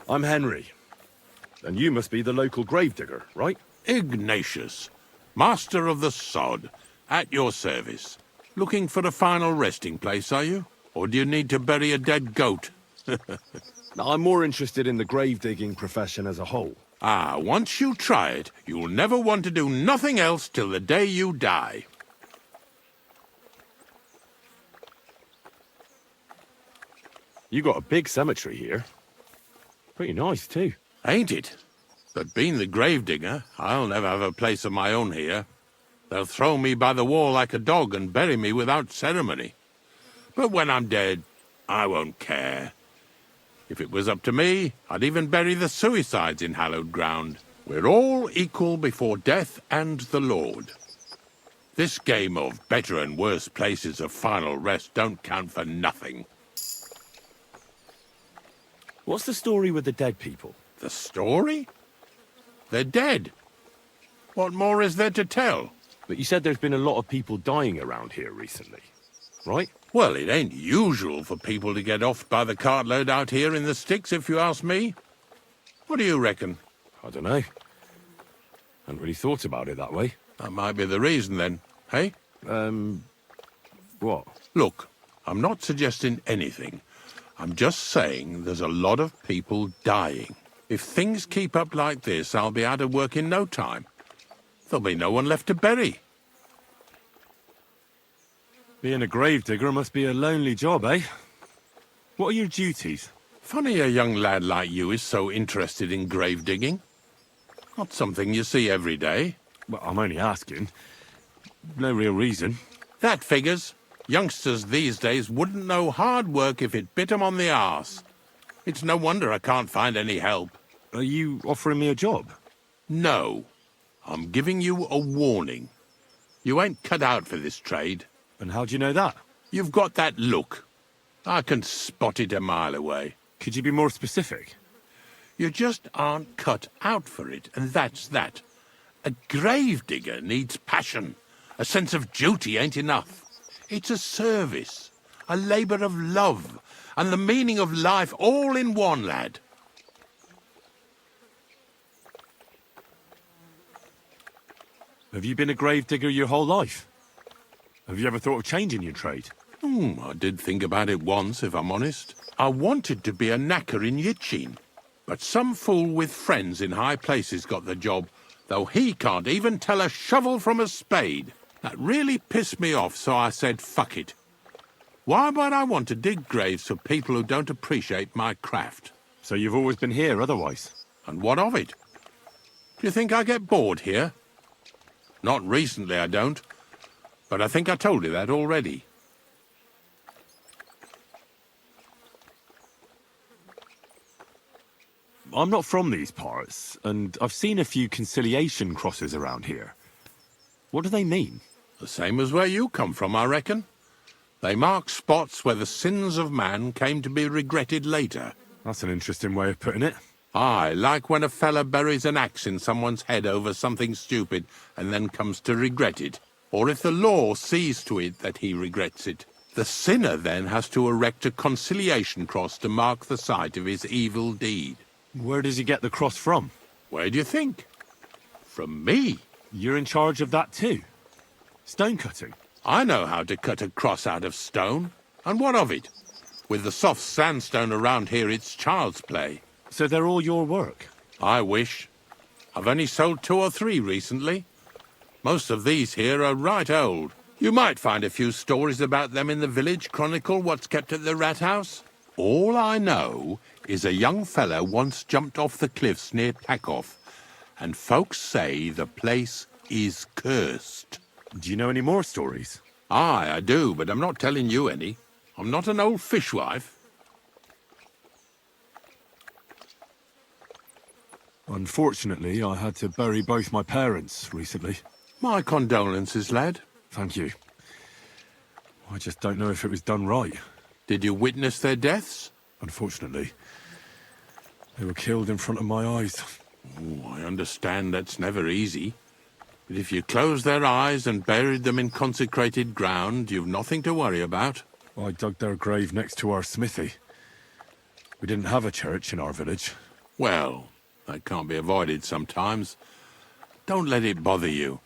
S2: I'm Henry. And you must be the local gravedigger, right?
S19: Ignatius, master of the sod, at your service. Looking for a final resting place, are you? Or do you need to bury a dead goat?
S2: I'm more interested in the grave-digging profession as a whole.
S19: Ah, once you try it, you'll never want to do nothing else till the day you die.
S2: You got a big cemetery here. Pretty nice, too.
S19: Ain't it? But being the gravedigger, I'll never have a place of my own here. They'll throw me by the wall like a dog and bury me without ceremony. But when I'm dead, I won't care. If it was up to me, I'd even bury the suicides in hallowed ground. We're all equal before death and the Lord. This game of better and worse places of final rest don't count for nothing.
S2: What's the story with the dead people?
S19: The story? They're dead. What more is there to tell?
S2: But you said there's been a lot of people dying around here recently, right?
S19: Well, it ain't usual for people to get off by the cartload out here in the sticks, if you ask me. What do you reckon?
S2: I don't know. Hadn't really thought about it that way.
S19: That might be the reason, then, hey?
S2: What?
S19: Look, I'm not suggesting anything. I'm just saying there's a lot of people dying. If things keep up like this, I'll be out of work in no time. There'll be no one left to bury.
S2: Being a gravedigger must be a lonely job, eh? What are your duties?
S19: Funny a young lad like you is so interested in grave digging. Not something you see every day.
S2: Well, I'm only asking. No real reason.
S19: That figures. Youngsters these days wouldn't know hard work if it bit 'em on the arse. It's no wonder I can't find any help.
S2: Are you offering me a job?
S19: No. I'm giving you a warning. You ain't cut out for this trade.
S2: And how do you know that?
S19: You've got that look. I can spot it a mile away.
S2: Could you be more specific?
S19: You just aren't cut out for it, and that's that. A gravedigger needs passion. A sense of duty ain't enough. It's a service, a labour of love, and the meaning of life all in one, lad.
S2: Have you been a gravedigger your whole life? Have you ever thought of changing your trade?
S19: I did think about it once, if I'm honest. I wanted to be a knacker in Yitchin, but some fool with friends in high places got the job, though he can't even tell a shovel from a spade. That really pissed me off, so I said, fuck it. Why would I want to dig graves for people who don't appreciate my craft?
S2: So you've always been here otherwise?
S19: And what of it? Do you think I get bored here? Not recently, I don't. But I think I told you that already.
S2: I'm not from these parts, and I've seen a few conciliation crosses around here. What do they mean?
S19: The same as where you come from, I reckon. They mark spots where the sins of man came to be regretted later.
S2: That's an interesting way of putting it.
S19: Aye, like when a fella buries an axe in someone's head over something stupid and then comes to regret it. Or if the law sees to it that he regrets it. The sinner then has to erect a conciliation cross to mark the site of his evil deed.
S2: Where does he get the cross from?
S19: Where do you think? From me.
S2: You're in charge of that too? Stone cutting?
S19: I know how to cut a cross out of stone. And what of it? With the soft sandstone around here, it's child's play.
S2: So they're all your work?
S19: I wish. I've only sold 2 or 3 recently. Most of these here are right old. You might find a few stories about them in the village chronicle what's kept at the rat house. All I know is a young fellow once jumped off the cliffs near Takoff, and folks say the place is cursed.
S2: Do you know any more stories?
S19: Aye, I do, but I'm not telling you any. I'm not an old fishwife.
S2: Unfortunately, I had to bury both my parents recently.
S19: My condolences, lad.
S2: Thank you. I just don't know if it was done right.
S19: Did you witness their deaths?
S2: Unfortunately. They were killed in front of my eyes.
S19: Oh, I understand that's never easy. But if you closed their eyes and buried them in consecrated ground, you've nothing to worry about.
S2: I dug their grave next to our smithy. We didn't have a church in our village.
S19: Well, that can't be avoided sometimes. Don't let it bother you.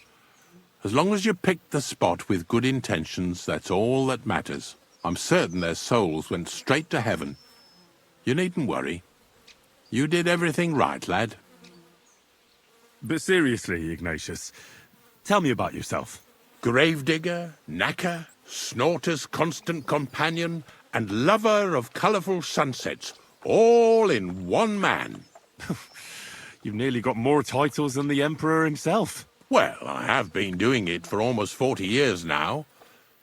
S19: As long as you picked the spot with good intentions, that's all that matters. I'm certain their souls went straight to heaven. You needn't worry. You did everything right, lad.
S2: But seriously, Ignatius, tell me about yourself.
S19: Gravedigger, knacker, snorter's constant companion, and lover of colourful sunsets, all in one man.
S2: You've nearly got more titles than the Emperor himself.
S19: Well, I have been doing it for almost 40 years now.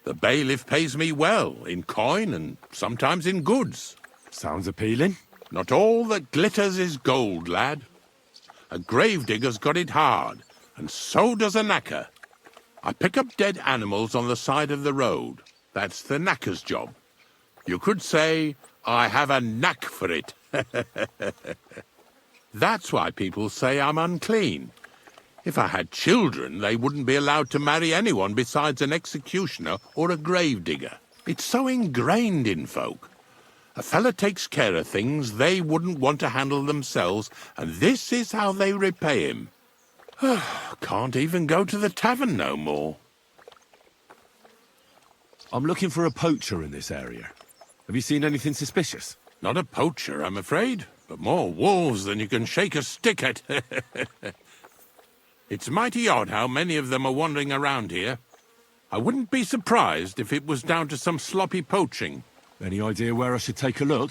S19: The bailiff pays me well, in coin and sometimes in goods.
S2: Sounds appealing.
S19: Not all that glitters is gold, lad. A gravedigger's got it hard, and so does a knacker. I pick up dead animals on the side of the road. That's the knacker's job. You could say I have a knack for it. That's why people say I'm unclean. If I had children, they wouldn't be allowed to marry anyone besides an executioner or a gravedigger. It's so ingrained in folk. A fella takes care of things they wouldn't want to handle themselves, and this is how they repay him. Can't even go to the tavern no more.
S2: I'm looking for a poacher in this area. Have you seen anything suspicious?
S19: Not a poacher, I'm afraid, but more wolves than you can shake a stick at. It's mighty odd how many of them are wandering around here. I wouldn't be surprised if it was down to some sloppy poaching.
S2: Any idea where I should take a look?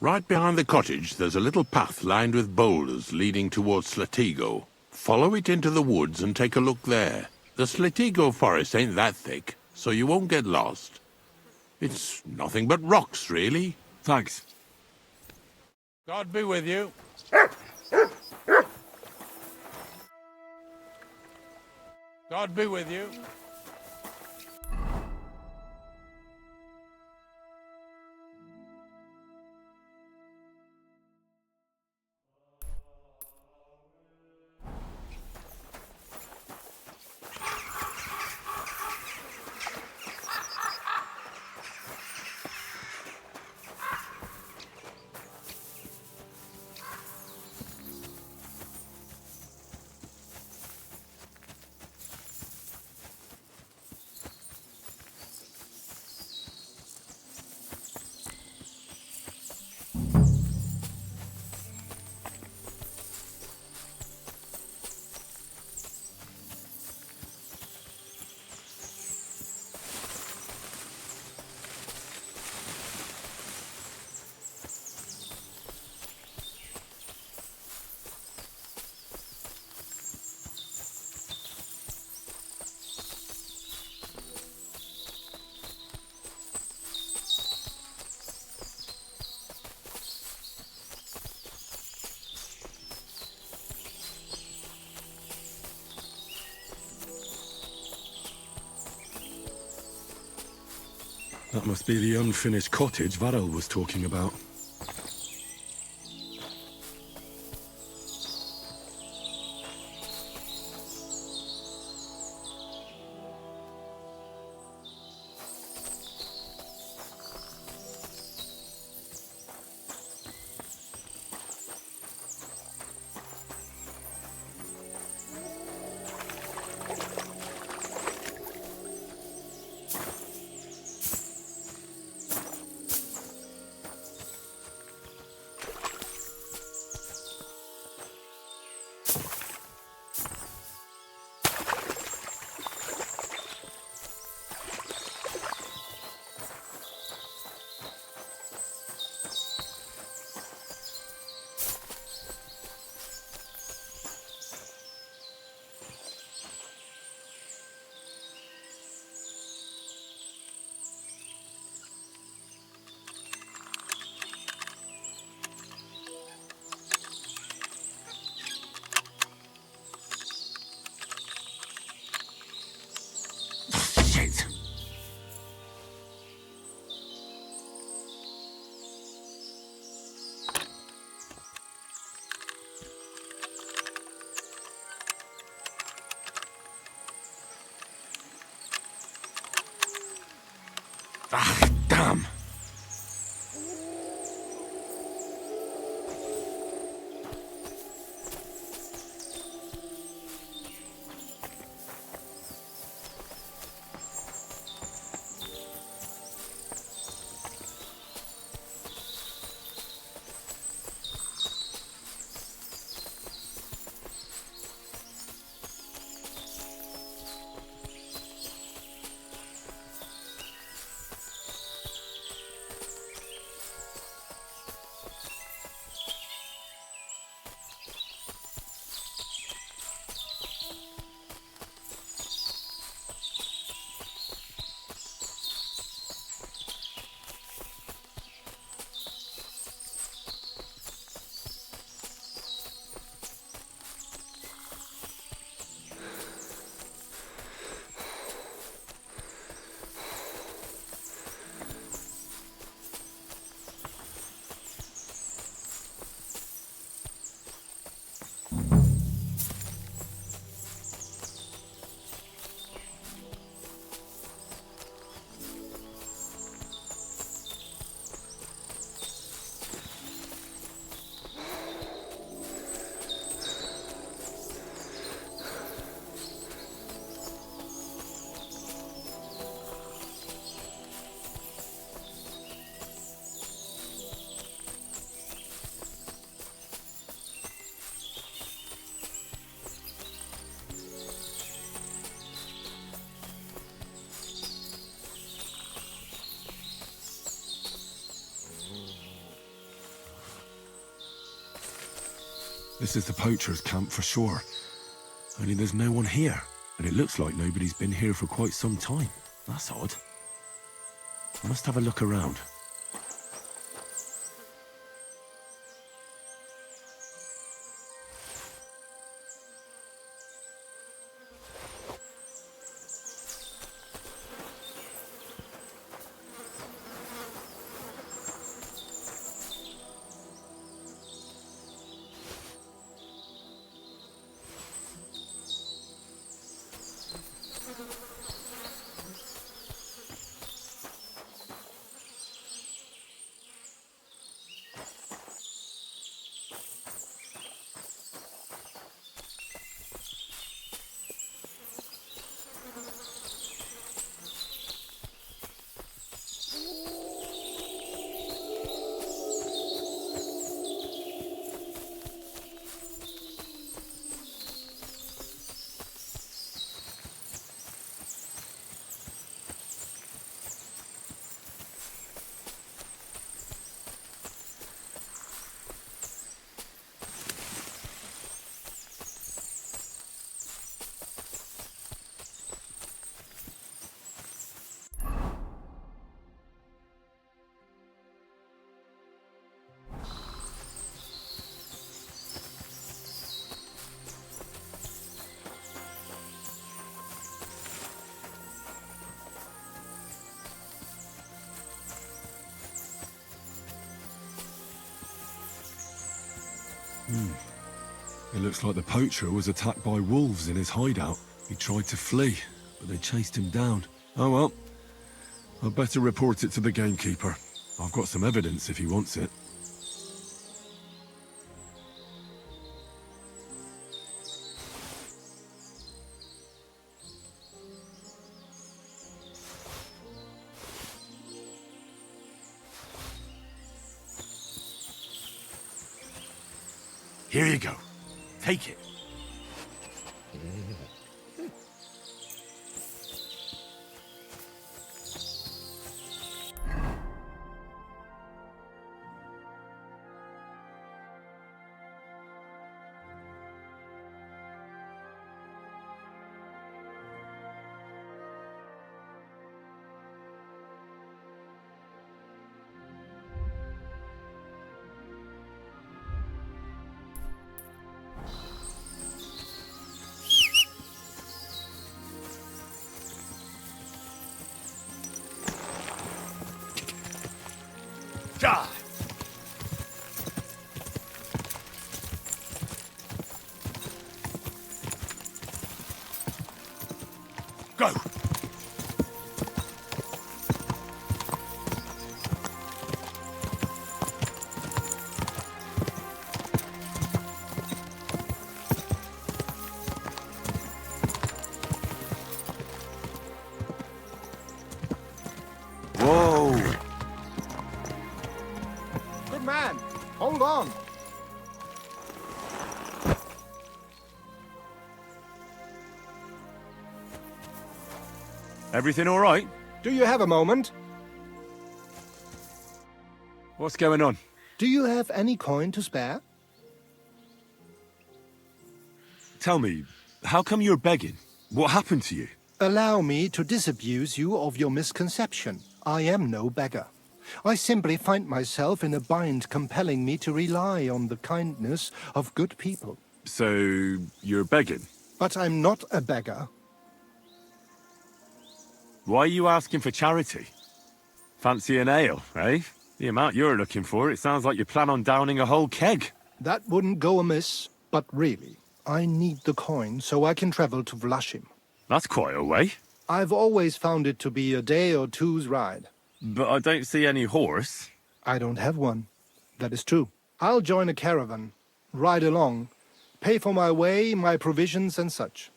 S19: Right behind the cottage, there's a little path lined with boulders leading towards Slatigo. Follow it into the woods and take a look there. The Slatigo forest ain't that thick, so you won't get lost. It's nothing but rocks, really.
S2: Thanks.
S19: God be with you. God be with you.
S2: That must be the unfinished cottage Varel was talking about. Ah, damn. This is the Poachers' camp for sure. Only there's no one here. And it looks like nobody's been here for quite some time. That's odd. I must have a look around. It looks like the poacher was attacked by wolves in his hideout. He tried to flee, but they chased him down. Oh well. I'd better report it to the gamekeeper. I've got some evidence if he wants it.
S9: Here you go. Take it.
S15: Die!
S9: Go!
S15: on.
S2: Everything all right?
S15: Do you have a moment?
S2: What's going on?
S15: Do you have any coin to spare?
S2: Tell me, how come you're begging? What happened to you?
S15: Allow me to disabuse you of your misconception. I am no beggar. I simply find myself in a bind compelling me to rely on the kindness of good people.
S2: So, you're begging?
S15: But I'm not a beggar.
S2: Why are you asking for charity? Fancy an ale, eh? The amount you're looking for, it sounds like you plan on downing a whole keg.
S15: That wouldn't go amiss, but really, I need the coin so I can travel to Vlashim.
S2: That's quite a way.
S15: I've always found it to be a day or two's ride.
S2: But I don't see any horse.
S15: I don't have one. That is true. I'll join a caravan, ride along, pay for my way, my provisions and such.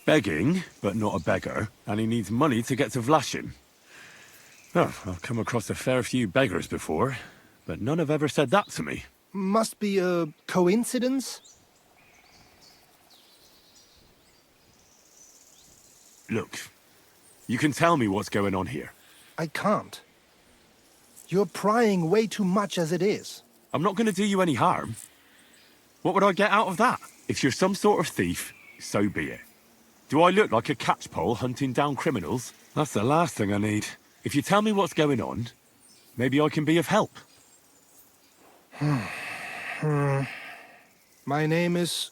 S2: Begging, but not a beggar, and he needs money to get to Vlashim. Oh, I've come across a fair few beggars before, but none have ever said that to me.
S15: Must be a coincidence?
S2: Look, you can tell me what's going on here.
S15: I can't. You're prying way too much as it is.
S2: I'm not going to do you any harm. What would I get out of that? If you're some sort of thief, so be it. Do I look like a catchpole hunting down criminals? That's the last thing I need. If you tell me what's going on, maybe I can be of help.
S15: My name is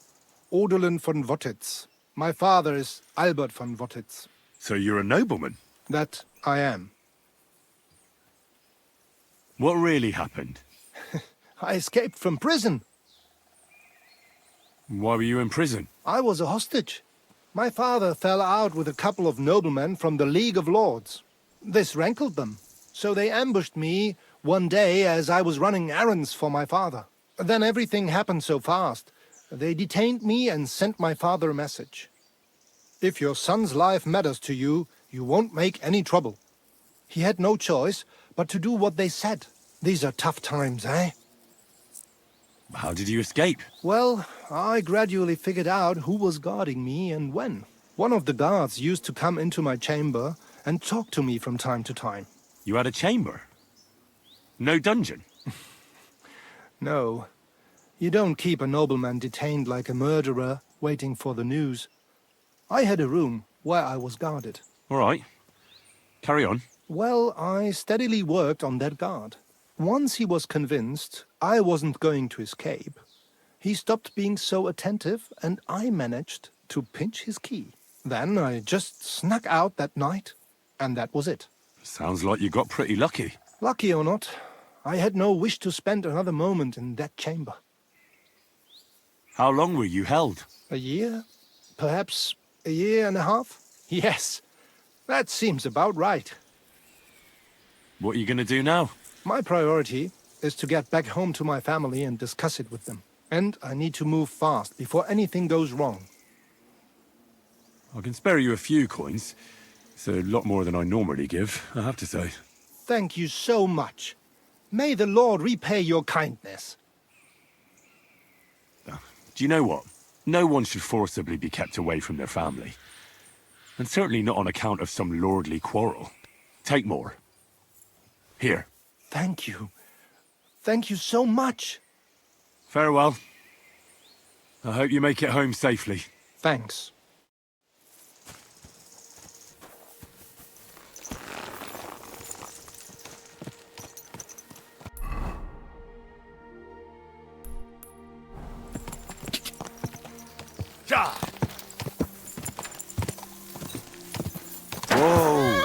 S15: Odolin von Wottitz. My father is Albert von Wottitz.
S2: So you're a nobleman?
S15: That I am.
S2: What really happened?
S15: I escaped from prison.
S2: Why were you in prison?
S15: I was a hostage. My father fell out with a couple of noblemen from the League of Lords. This rankled them, so they ambushed me one day as I was running errands for my father. Then everything happened so fast. They detained me and sent my father a message. If your son's life matters to you, you won't make any trouble. He had no choice but to do what they said. These are tough times, eh?
S2: How did you escape?
S15: Well, I gradually figured out who was guarding me and when. One of the guards used to come into my chamber and talk to me from time to time.
S2: You had a chamber? No dungeon?
S15: No. You don't keep a nobleman detained like a murderer, waiting for the news. I had a room where I was guarded.
S2: All right. Carry on.
S15: Well, I steadily worked on that guard. Once he was convinced I wasn't going to escape, he stopped being so attentive and I managed to pinch his key. Then I just snuck out that night, and that was it.
S2: Sounds like you got pretty lucky.
S15: Lucky or not, I had no wish to spend another moment in that chamber.
S2: How long were you held?
S15: A year? Perhaps a year and a half? Yes, that seems about right.
S2: What are you going to do now?
S15: My priority is to get back home to my family and discuss it with them. And I need to move fast before anything goes wrong.
S2: I can spare you a few coins. It's a lot more than I normally give, I have to say.
S15: Thank you so much. May the Lord repay your kindness.
S2: Do you know what? No one should forcibly be kept away from their family. And certainly not on account of some lordly quarrel. Take more. Here.
S15: Thank you. Thank you so much.
S2: Farewell. I hope you make it home safely.
S15: Thanks.
S2: Whoa!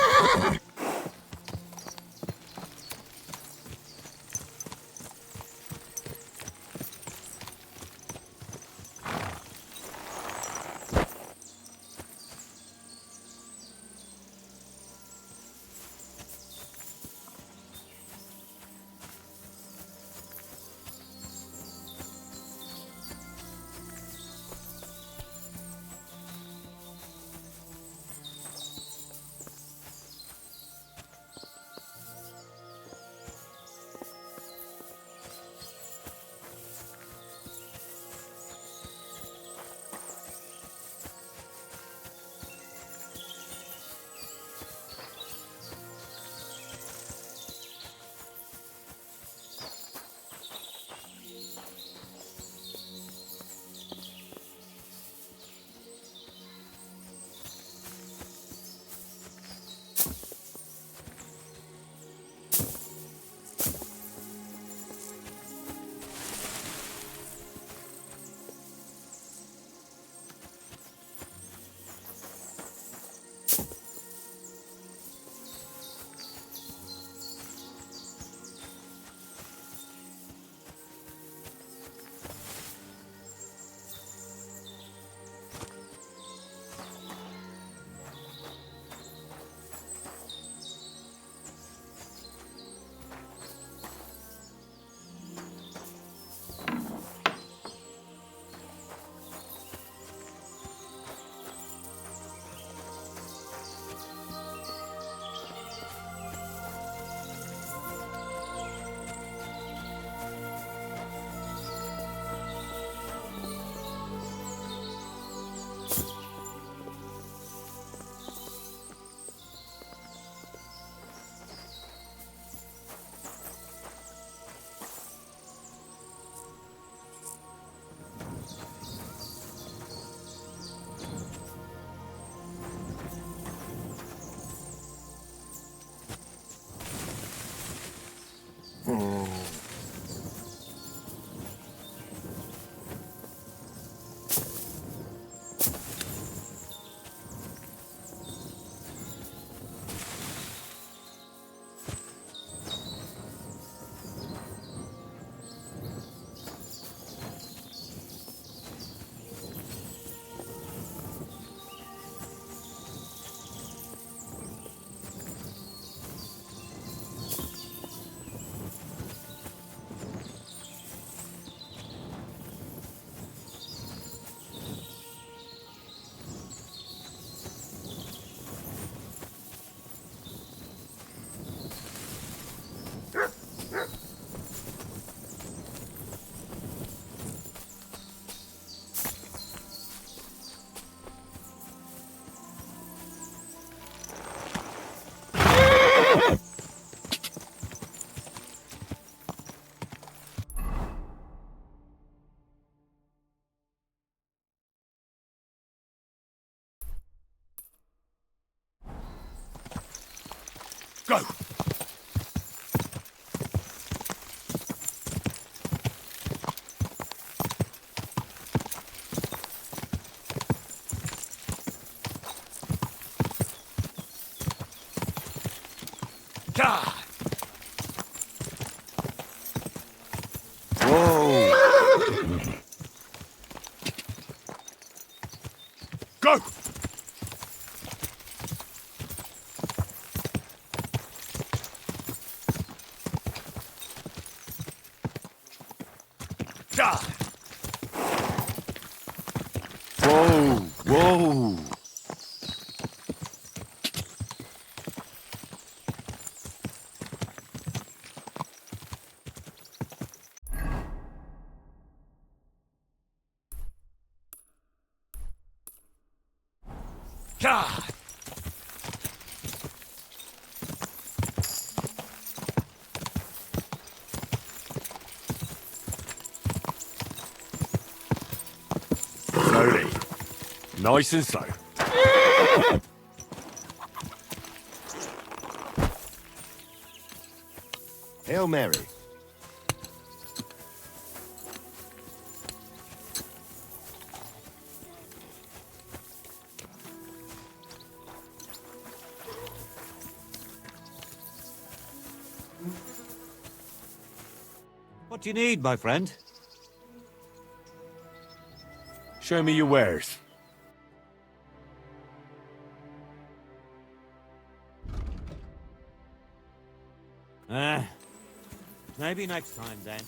S18: Go!
S14: Whoa!
S18: Go!
S14: Whoa! Whoa!
S2: Slowly. Nice and slow.
S14: Hail Mary.
S10: What do you need, my friend?
S2: Show me your wares.
S10: Maybe next time, then.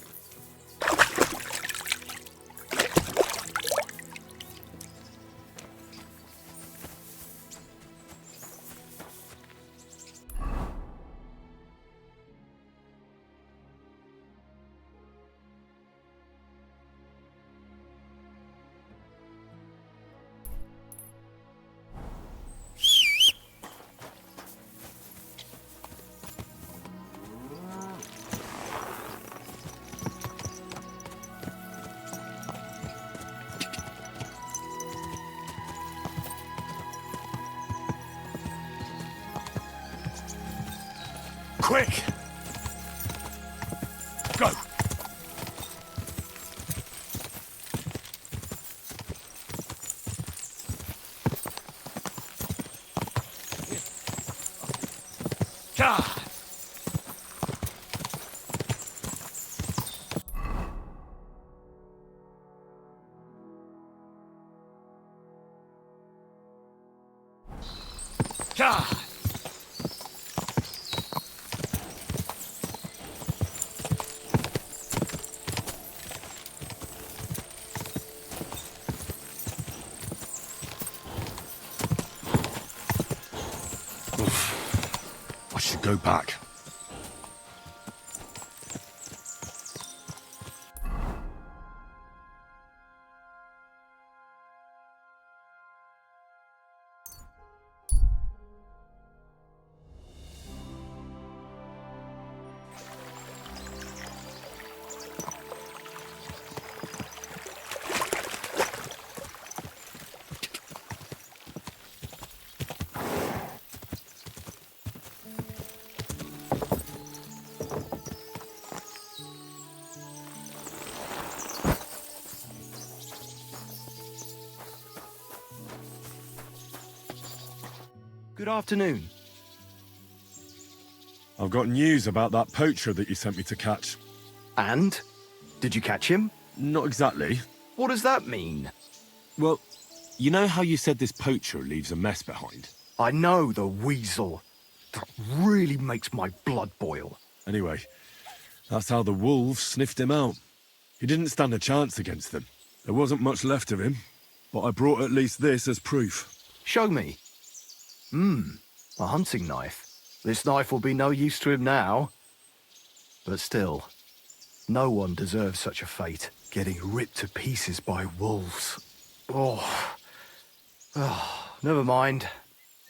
S18: Quick! Go!
S2: I should go back.
S15: Good afternoon.
S2: I've got news about that poacher that you sent me to catch.
S15: And? Did you catch him?
S2: Not exactly.
S15: What does that mean?
S2: Well, you know how you said this poacher leaves a mess behind?
S15: I know, the weasel. That really makes my blood boil.
S2: Anyway, that's how the wolves sniffed him out. He didn't stand a chance against them. There wasn't much left of him, but I brought at least this as proof.
S15: Show me. A hunting knife. This knife will be no use to him now. But still, no one deserves such a fate, getting ripped to pieces by wolves. Oh, never mind.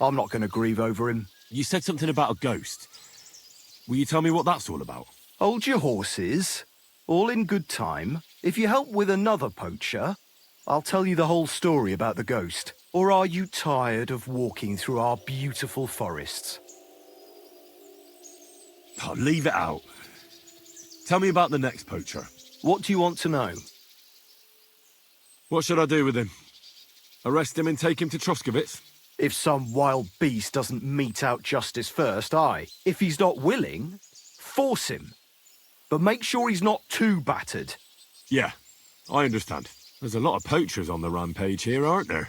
S15: I'm not going to grieve over him.
S2: You said something about a ghost. Will you tell me what that's all about?
S15: Hold your horses. All in good time. If you help with another poacher, I'll tell you the whole story about the ghost. Or are you tired of walking through our beautiful forests?
S2: Oh, leave it out. Tell me about the next poacher.
S15: What do you want to know?
S2: What should I do with him? Arrest him and take him to Troskovitz?
S15: If some wild beast doesn't mete out justice first, aye. If he's not willing, force him. But make sure he's not too battered.
S2: Yeah, I understand. There's a lot of poachers on the rampage here, aren't there?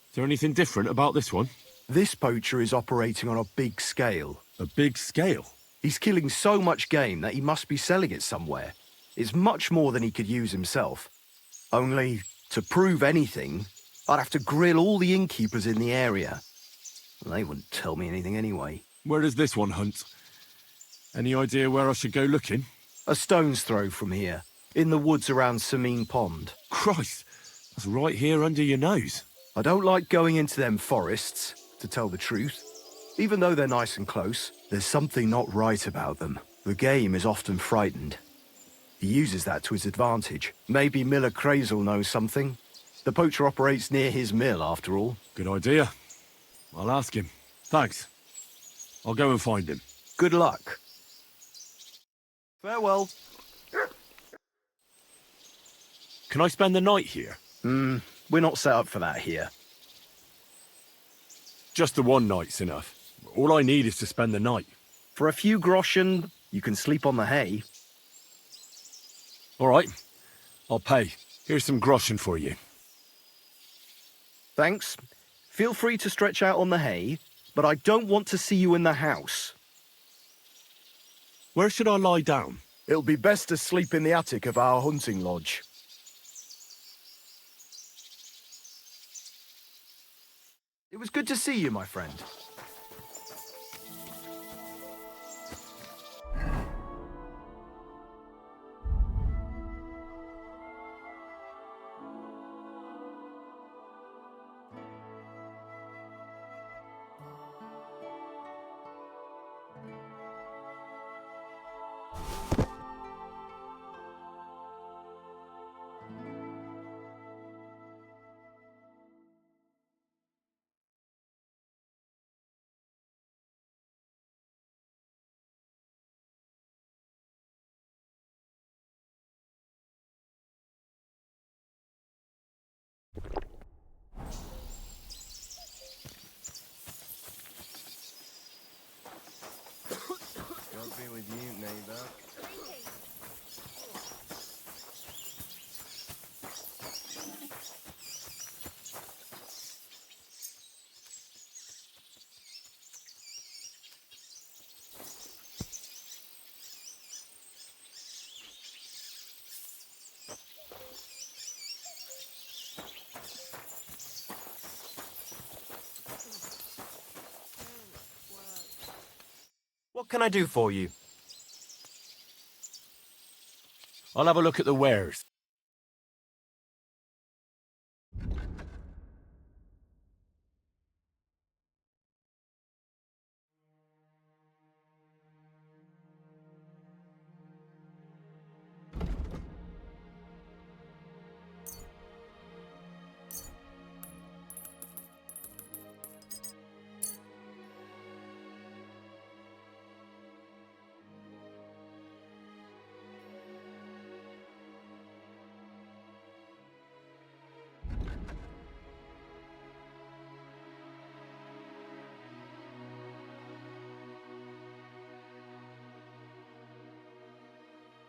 S2: Is there anything different about this one?
S15: This poacher is operating on a big scale.
S2: A big scale?
S15: He's killing so much game that he must be selling it somewhere. It's much more than he could use himself. Only, to prove anything, I'd have to grill all the innkeepers in the area. They wouldn't tell me anything anyway.
S2: Where does this one hunt? Any idea where I should go looking?
S15: A stone's throw from here, in the woods around Samine Pond.
S2: Christ, that's right here under your nose.
S15: I don't like going into them forests, to tell the truth. Even though they're nice and close, there's something not right about them. The game is often frightened. He uses that to his advantage. Maybe Miller Crazel knows something. The poacher operates near his mill, after all.
S2: Good idea. I'll ask him. Thanks. I'll go and find him.
S15: Good luck. Farewell.
S2: Can I spend the night here?
S15: We're not set up for that here.
S2: Just the one night's enough. All I need is to spend the night.
S15: For a few groschen, you can sleep on the hay.
S2: All right. I'll pay. Here's some groschen for you.
S15: Thanks. Feel free to stretch out on the hay, but I don't want to see you in the house.
S2: Where should I lie down?
S15: It'll be best to sleep in the attic of our hunting lodge. It was good to see you, my friend. God be with you, neighbor.
S14: What can I do for you?
S2: I'll have a look at the wares.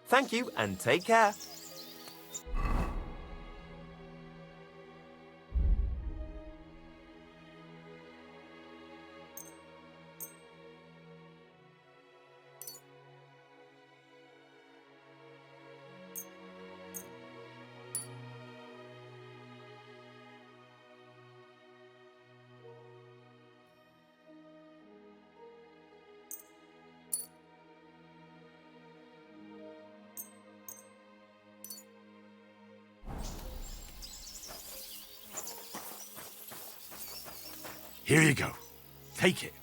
S14: Thank you, and take care.
S2: Here you go. Take it.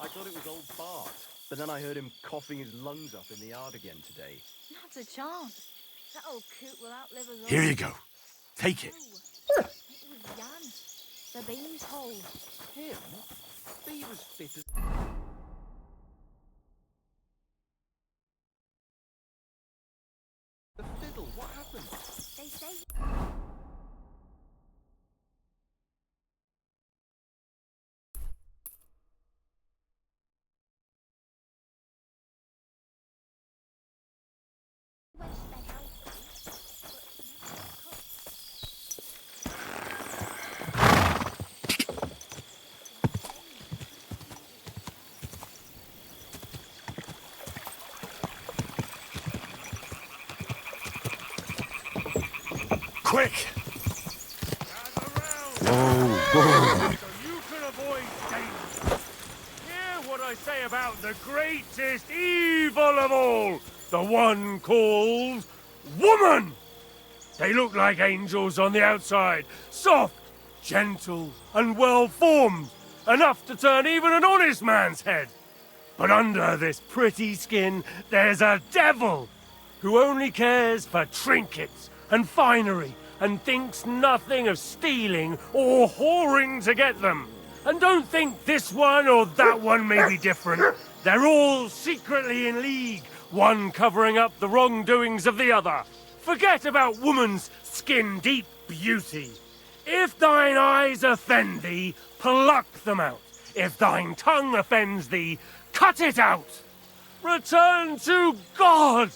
S15: I thought it was old Bart, but then I heard him coughing his lungs up in the yard again today.
S12: Not a chance. That old coot will outlive us all.
S9: Here you go. Take it.
S12: It was Jan, the beanpole.
S15: Him? He was fit as... The fiddle, what happened?
S12: They say...
S9: Quick! Whoa!
S20: So you can avoid danger. Hear what I say about the greatest evil of all, the one called woman. They look like angels on the outside, soft, gentle, and well-formed, enough to turn even an honest man's head. But under this pretty skin, there's a devil who only cares for trinkets and finery and thinks nothing of stealing or whoring to get them. And don't think this one or that one may be different. They're all secretly in league, one covering up the wrongdoings of the other. Forget about woman's skin-deep beauty. If thine eyes offend thee, pluck them out. If thine tongue offends thee, cut it out. Return to God.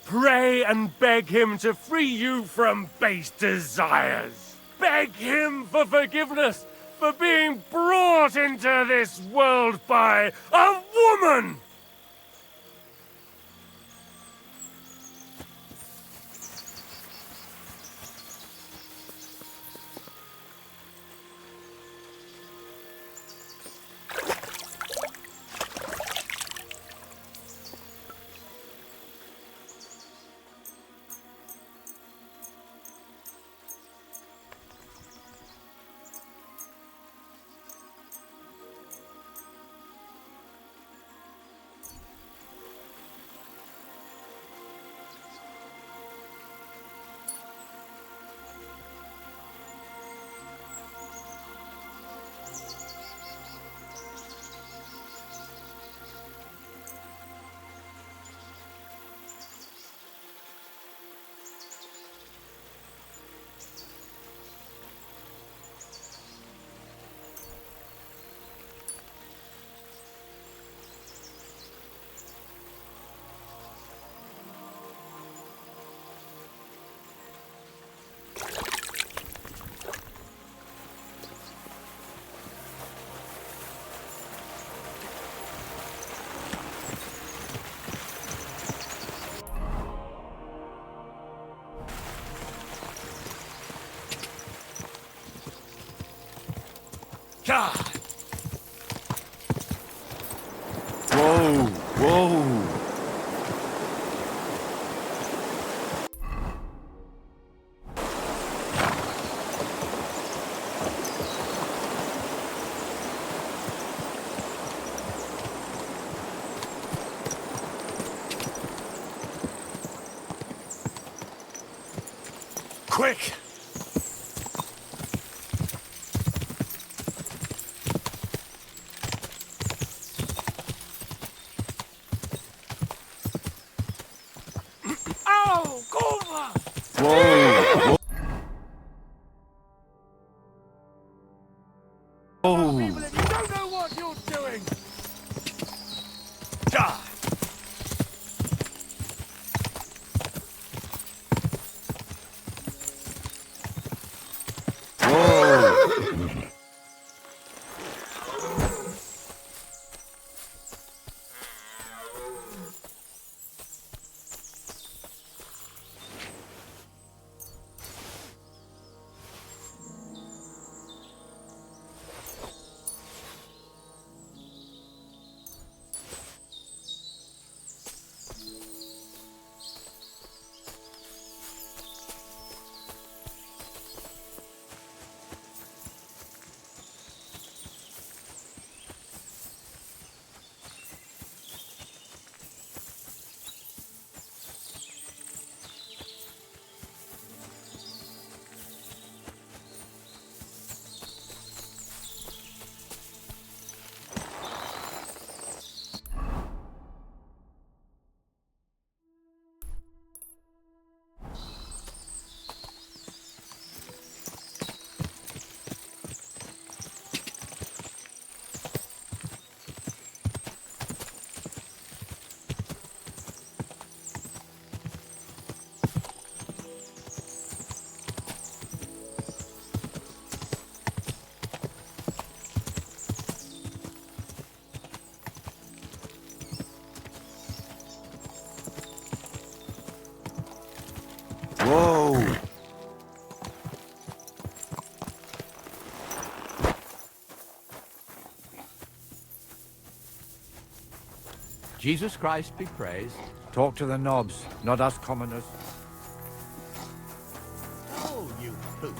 S20: Pray and beg him to free you from base desires. Beg him for forgiveness for being brought into this world by a woman!
S9: God! Whoa! Whoa! Quick!
S20: Ow! Kurva!
S9: Whoa! Whoa!
S20: People, if you don't know what you're doing!
S9: God! Whoa!
S5: Jesus Christ be praised.
S21: Talk to the knobs, not us commoners.
S15: Oh, you pooch.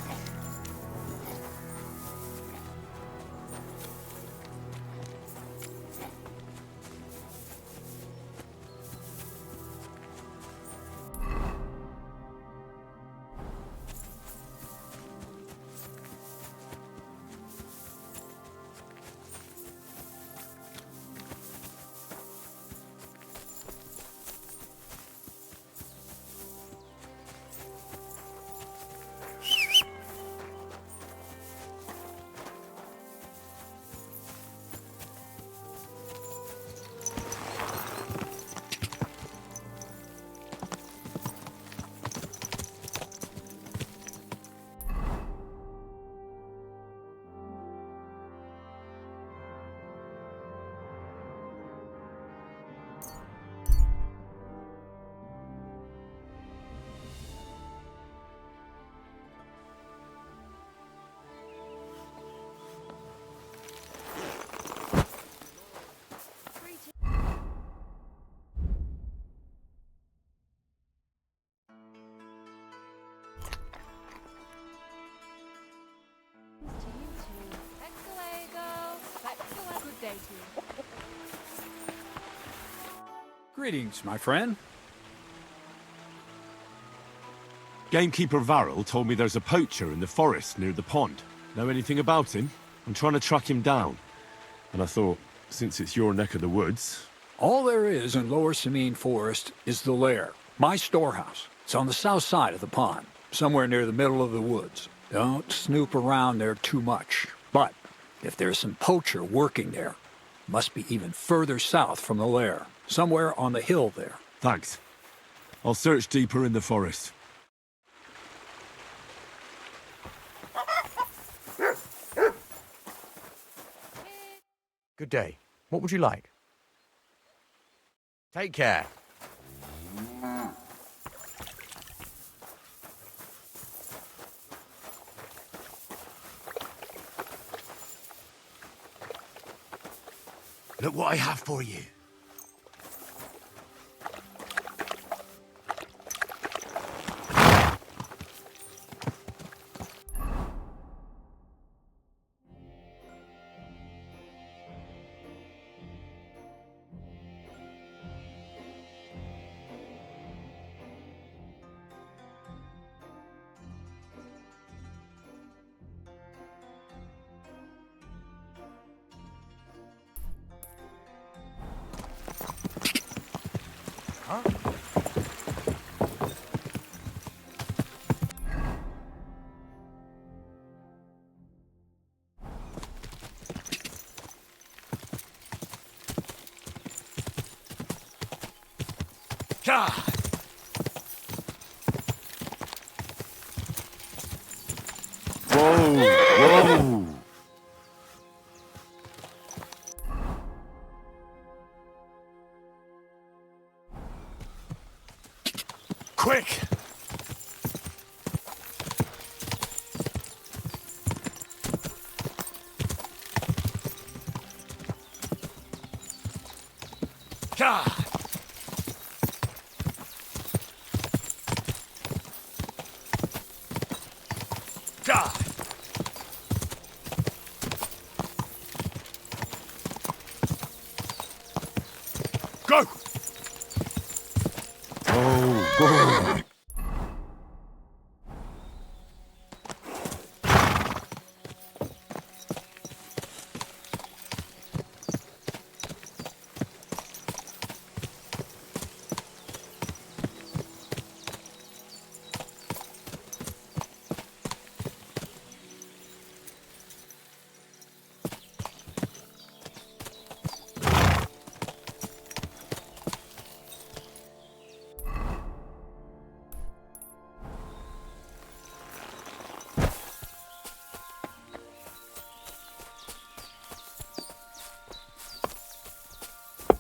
S12: Good day to you.
S22: Greetings, my friend.
S2: Gamekeeper Varrel told me there's a poacher in the forest near the pond. Know anything about him? I'm trying to track him down. And I thought, since it's your neck of the woods...
S22: All there is in Lower Samine Forest is the lair, my storehouse. It's on the south side of the pond, somewhere near the middle of the woods. Don't snoop around there too much. But if there's some poacher working there, must be even further south from the lair, somewhere on the hill there.
S2: Thanks. I'll search deeper in the forest.
S5: Good day. What would you like? Take care.
S13: Look what I have for you.
S5: Huh?
S13: God!
S2: Whoa! Whoa!
S13: Quick! God! God! Go!
S2: Oh, boy!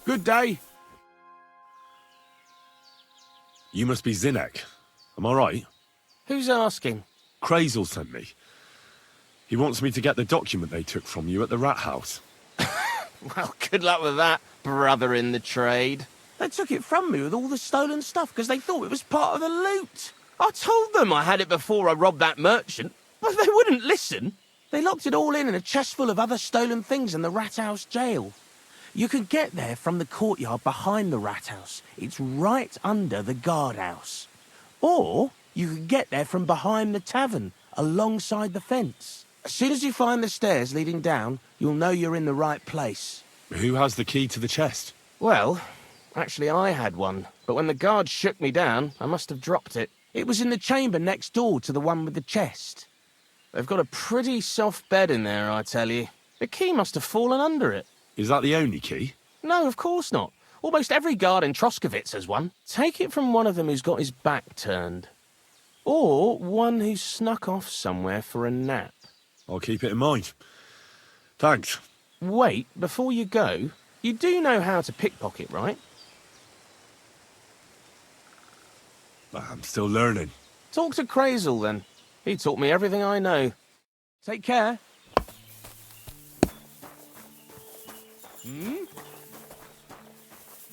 S13: Good day.
S2: You must be Zinnek. Am I right?
S17: Who's asking?
S2: Crazel sent me. He wants me to get the document they took from you at the rat house.
S3: Well, good luck with that, brother in the trade. They took it from me with all the stolen stuff because they thought it was part of the loot. I told them I had it before I robbed that merchant, but they wouldn't listen. They locked it all in a chest full of other stolen things in the Rat House jail. You can get there from the courtyard behind the Rat House. It's right under the guardhouse. Or you can get there from behind the tavern, alongside the fence. As soon as you find the stairs leading down, you'll know you're in the right place.
S9: Who has the key to the chest?
S3: Well, actually I had one, but when the guard shook me down, I must have dropped it. It was in the chamber next door to the one with the chest. They've got a pretty soft bed in there, I tell you. The key must have fallen under it.
S9: Is that the only key?
S3: No, of course not. Almost every guard in Troskovitz has one. Take it from one of them who's got his back turned. Or one who snuck off somewhere for a nap.
S9: I'll keep it in mind. Thanks.
S3: Wait, before you go, you do know how to pickpocket, right?
S9: I'm still learning.
S3: Talk to Crazel, then. He taught me everything I know. Take care.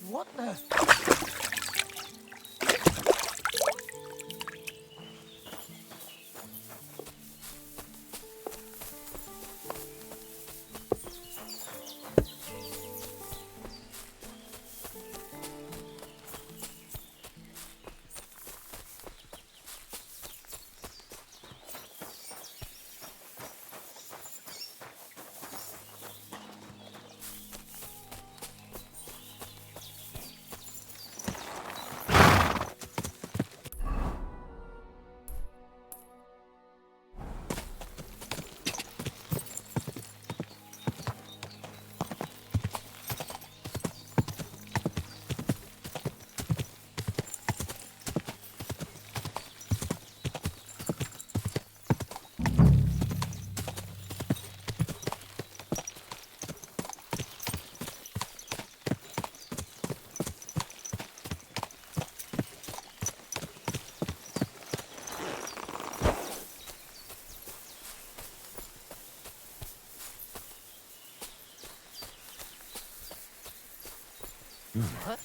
S17: What the...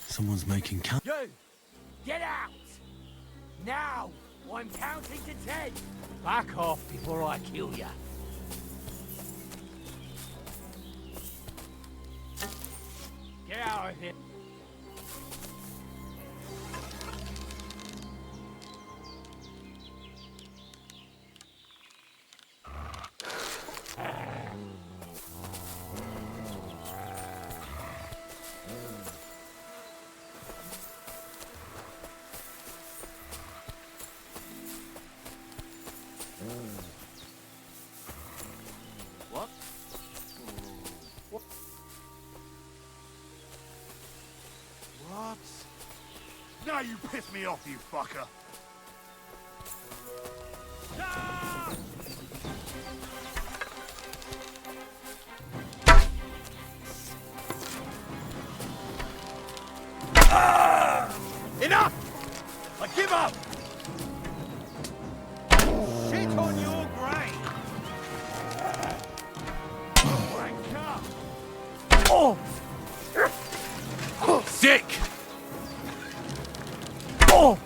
S2: Someone's making camp.
S17: You! Get out! Now! I'm counting to 10! Back off before I kill ya. Get out of here!
S20: Now you piss me off, you fucker!
S15: Enough! I give up! Shit on your grave! Wake up!
S17: Oh!
S15: Sick!
S17: Oh!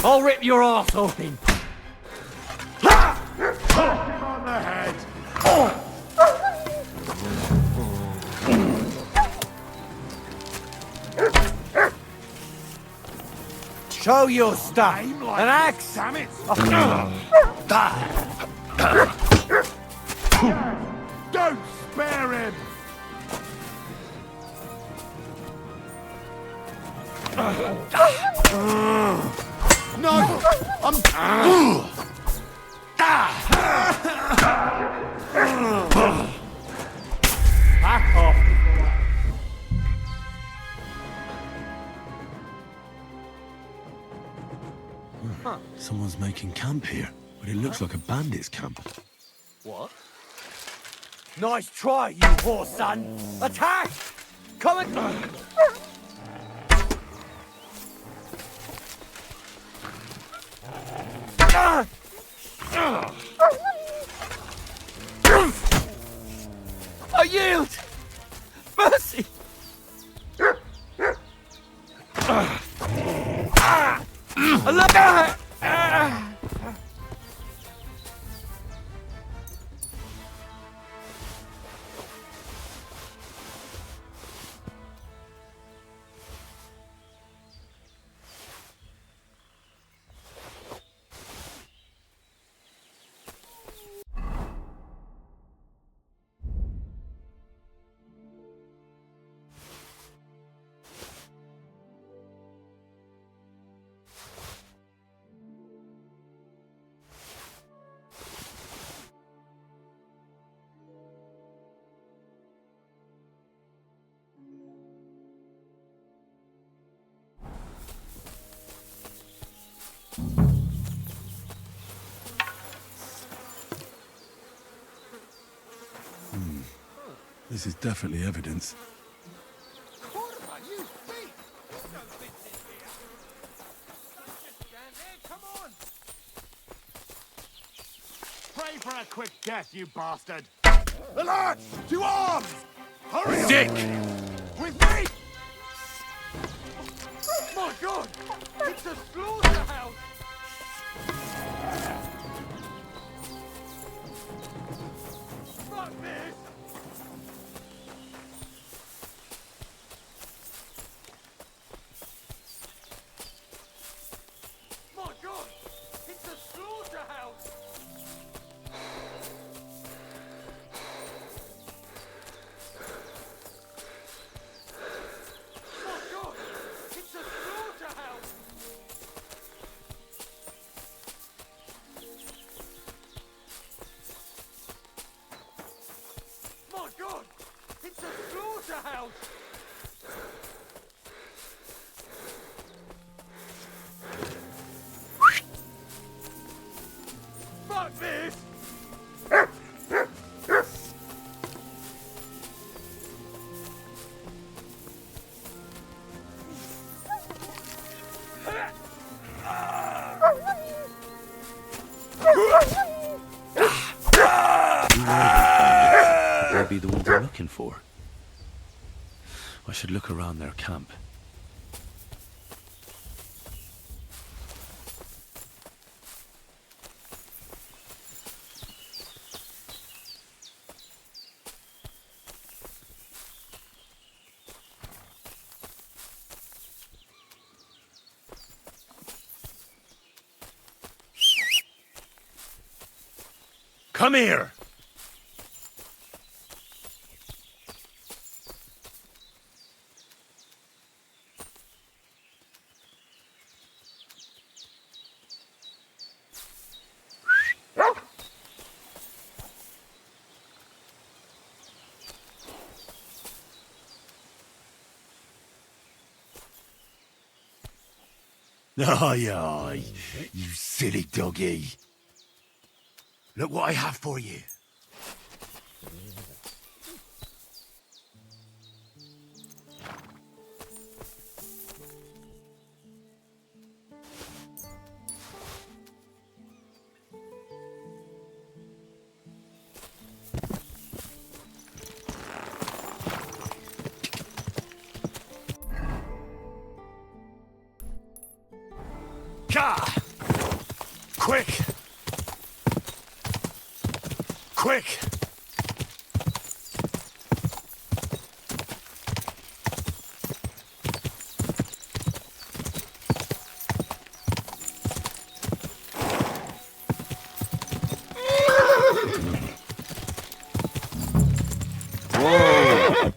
S17: I'll rip your arse open!
S15: On the head!
S17: Show your stuff! An axe!
S15: Damn it! Don't spare him! No! I'm...
S17: Back off!
S2: Someone's making camp here, but it looks like a bandit's camp.
S17: What? Nice try, you whore son! Attack! Come and...
S3: Look at
S2: This is definitely evidence.
S20: Pray for a quick death, you bastard! The lads! To arms! Hurry up!
S3: Dick!
S20: With me! My God! It's a slaughterhouse! Fuck this! My God! It's a slaughterhouse! My God! It's a slaughterhouse! My God! It's a slaughterhouse! Fuck this!
S7: They'll be the ones I'm looking for. I should look around their camp.
S20: Come here!
S13: Aye, aye, you silly doggy. Look what I have for you.
S20: Ka! Quick! Quick!
S7: Whoa!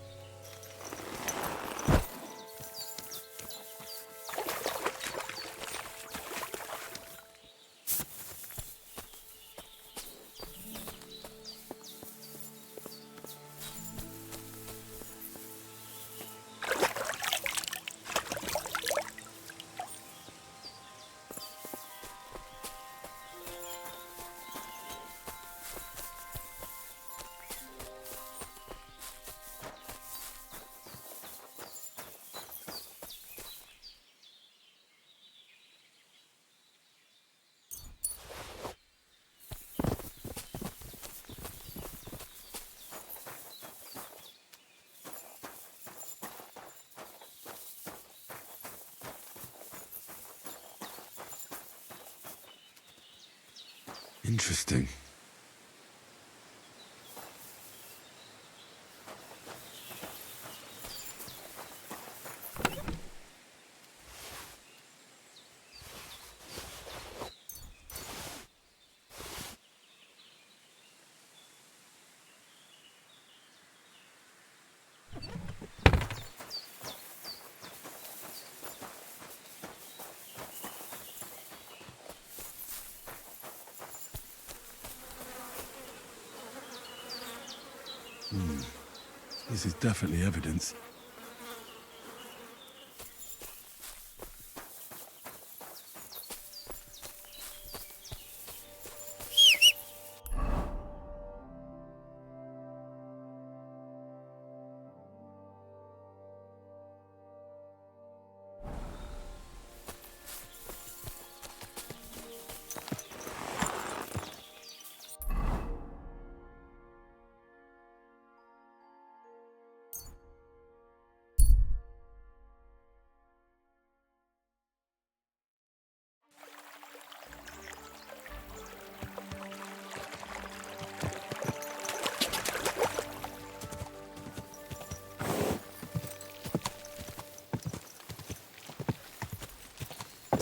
S2: Interesting. This is definitely evidence.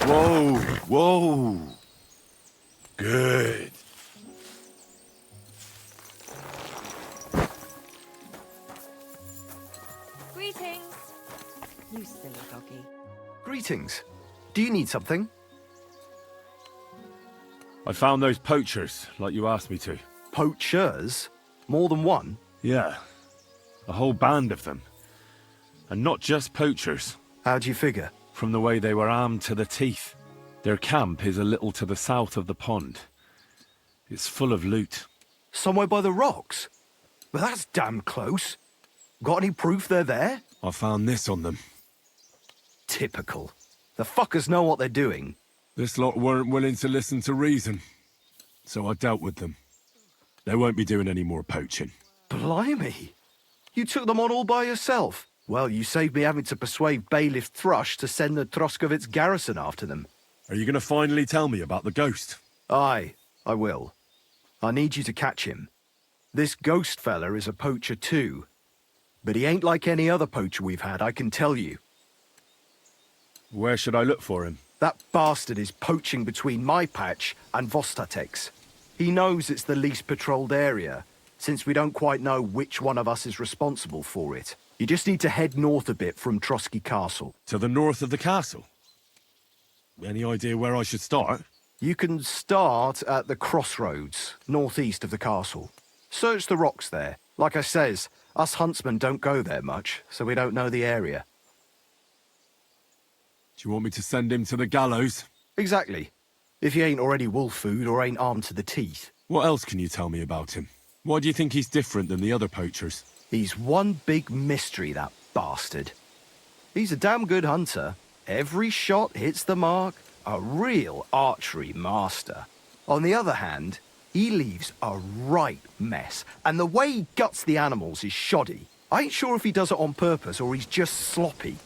S9: Whoa, whoa. Good.
S12: Greetings. You silly doggy.
S15: Greetings. Do you need something?
S9: I found those poachers, like you asked me to.
S15: Poachers? More than one?
S9: Yeah. A whole band of them. And not just poachers.
S15: How do you figure?
S9: From the way they were armed to the teeth. Their camp is a little to the south of the pond. It's full of loot.
S15: Somewhere by the rocks? Well, that's damn close. Got any proof they're there?
S2: I found this on them.
S15: Typical. The fuckers know what they're doing.
S2: This lot weren't willing to listen to reason, so I dealt with them. They won't be doing any more poaching.
S15: Blimey. You took them on all by yourself? Well, you saved me having to persuade Bailiff Thrush to send the Troskovitz garrison after them.
S2: Are you going to finally tell me about the ghost?
S15: Aye, I will. I need you to catch him. This ghost fella is a poacher too. But he ain't like any other poacher we've had, I can tell you.
S2: Where should I look for him?
S15: That bastard is poaching between my patch and Vostatek's. He knows it's the least patrolled area, since we don't quite know which one of us is responsible for it. You just need to head north a bit from Trotsky Castle.
S2: To the north of the castle? Any idea where I should start?
S15: You can start at the crossroads, northeast of the castle. Search the rocks there. Like I says, us huntsmen don't go there much, so we don't know the area.
S2: Do you want me to send him to the gallows?
S15: Exactly. If he ain't already wolf food or ain't armed to the teeth.
S2: What else can you tell me about him? Why do you think he's different than the other poachers?
S15: He's one big mystery, that bastard. He's a damn good hunter. Every shot hits the mark. A real archery master. On the other hand, he leaves a right mess. And the way he guts the animals is shoddy. I ain't sure if he does it on purpose or he's just sloppy.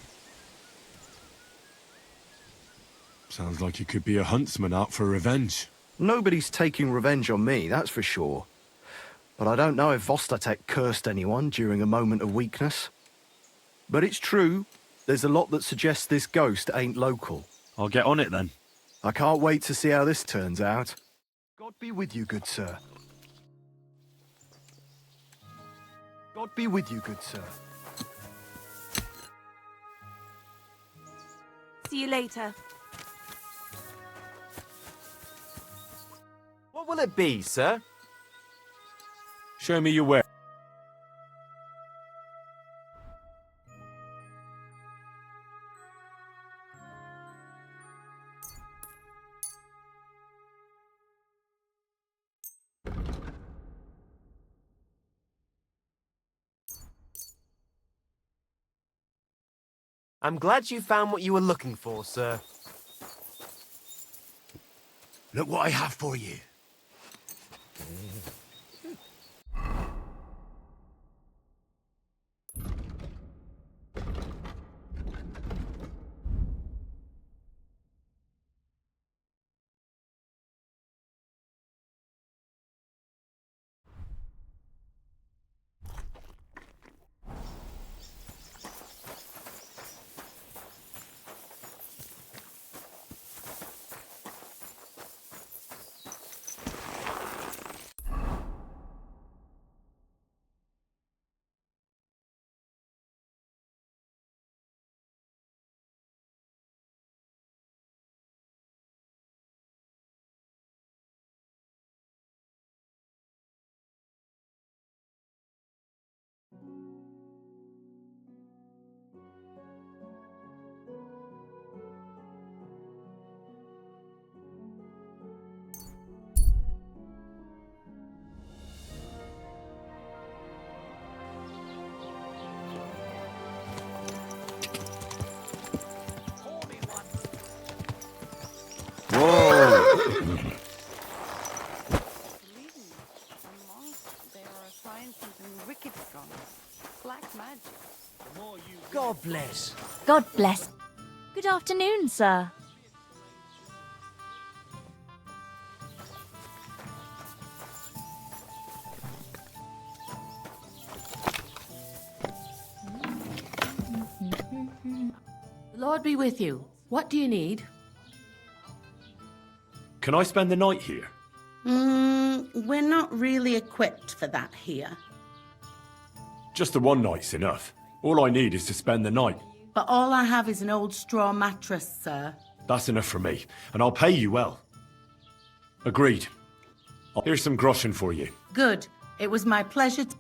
S2: Sounds like he could be a huntsman out for revenge.
S15: Nobody's taking revenge on me, that's for sure. But I don't know if Vostatek cursed anyone during a moment of weakness. But it's true, there's a lot that suggests this ghost ain't local.
S9: I'll get on it then.
S15: I can't wait to see how this turns out. God be with you, good sir. God be with you, good sir.
S4: See you later.
S14: What will it be, sir?
S9: Show me your way.
S14: I'm glad you found what you were looking for, sir.
S13: Look what I have for you.
S17: God bless.
S4: God bless. Good afternoon, sir.
S8: The Lord be with you. What do you need?
S9: Can I spend the night here?
S23: We're not really equipped for that here.
S9: Just the one night's enough. All I need is to spend the night.
S23: But all I have is an old straw mattress, sir.
S9: That's enough for me, and I'll pay you well. Agreed. Here's some groschen for you.
S23: Good. It was my pleasure to...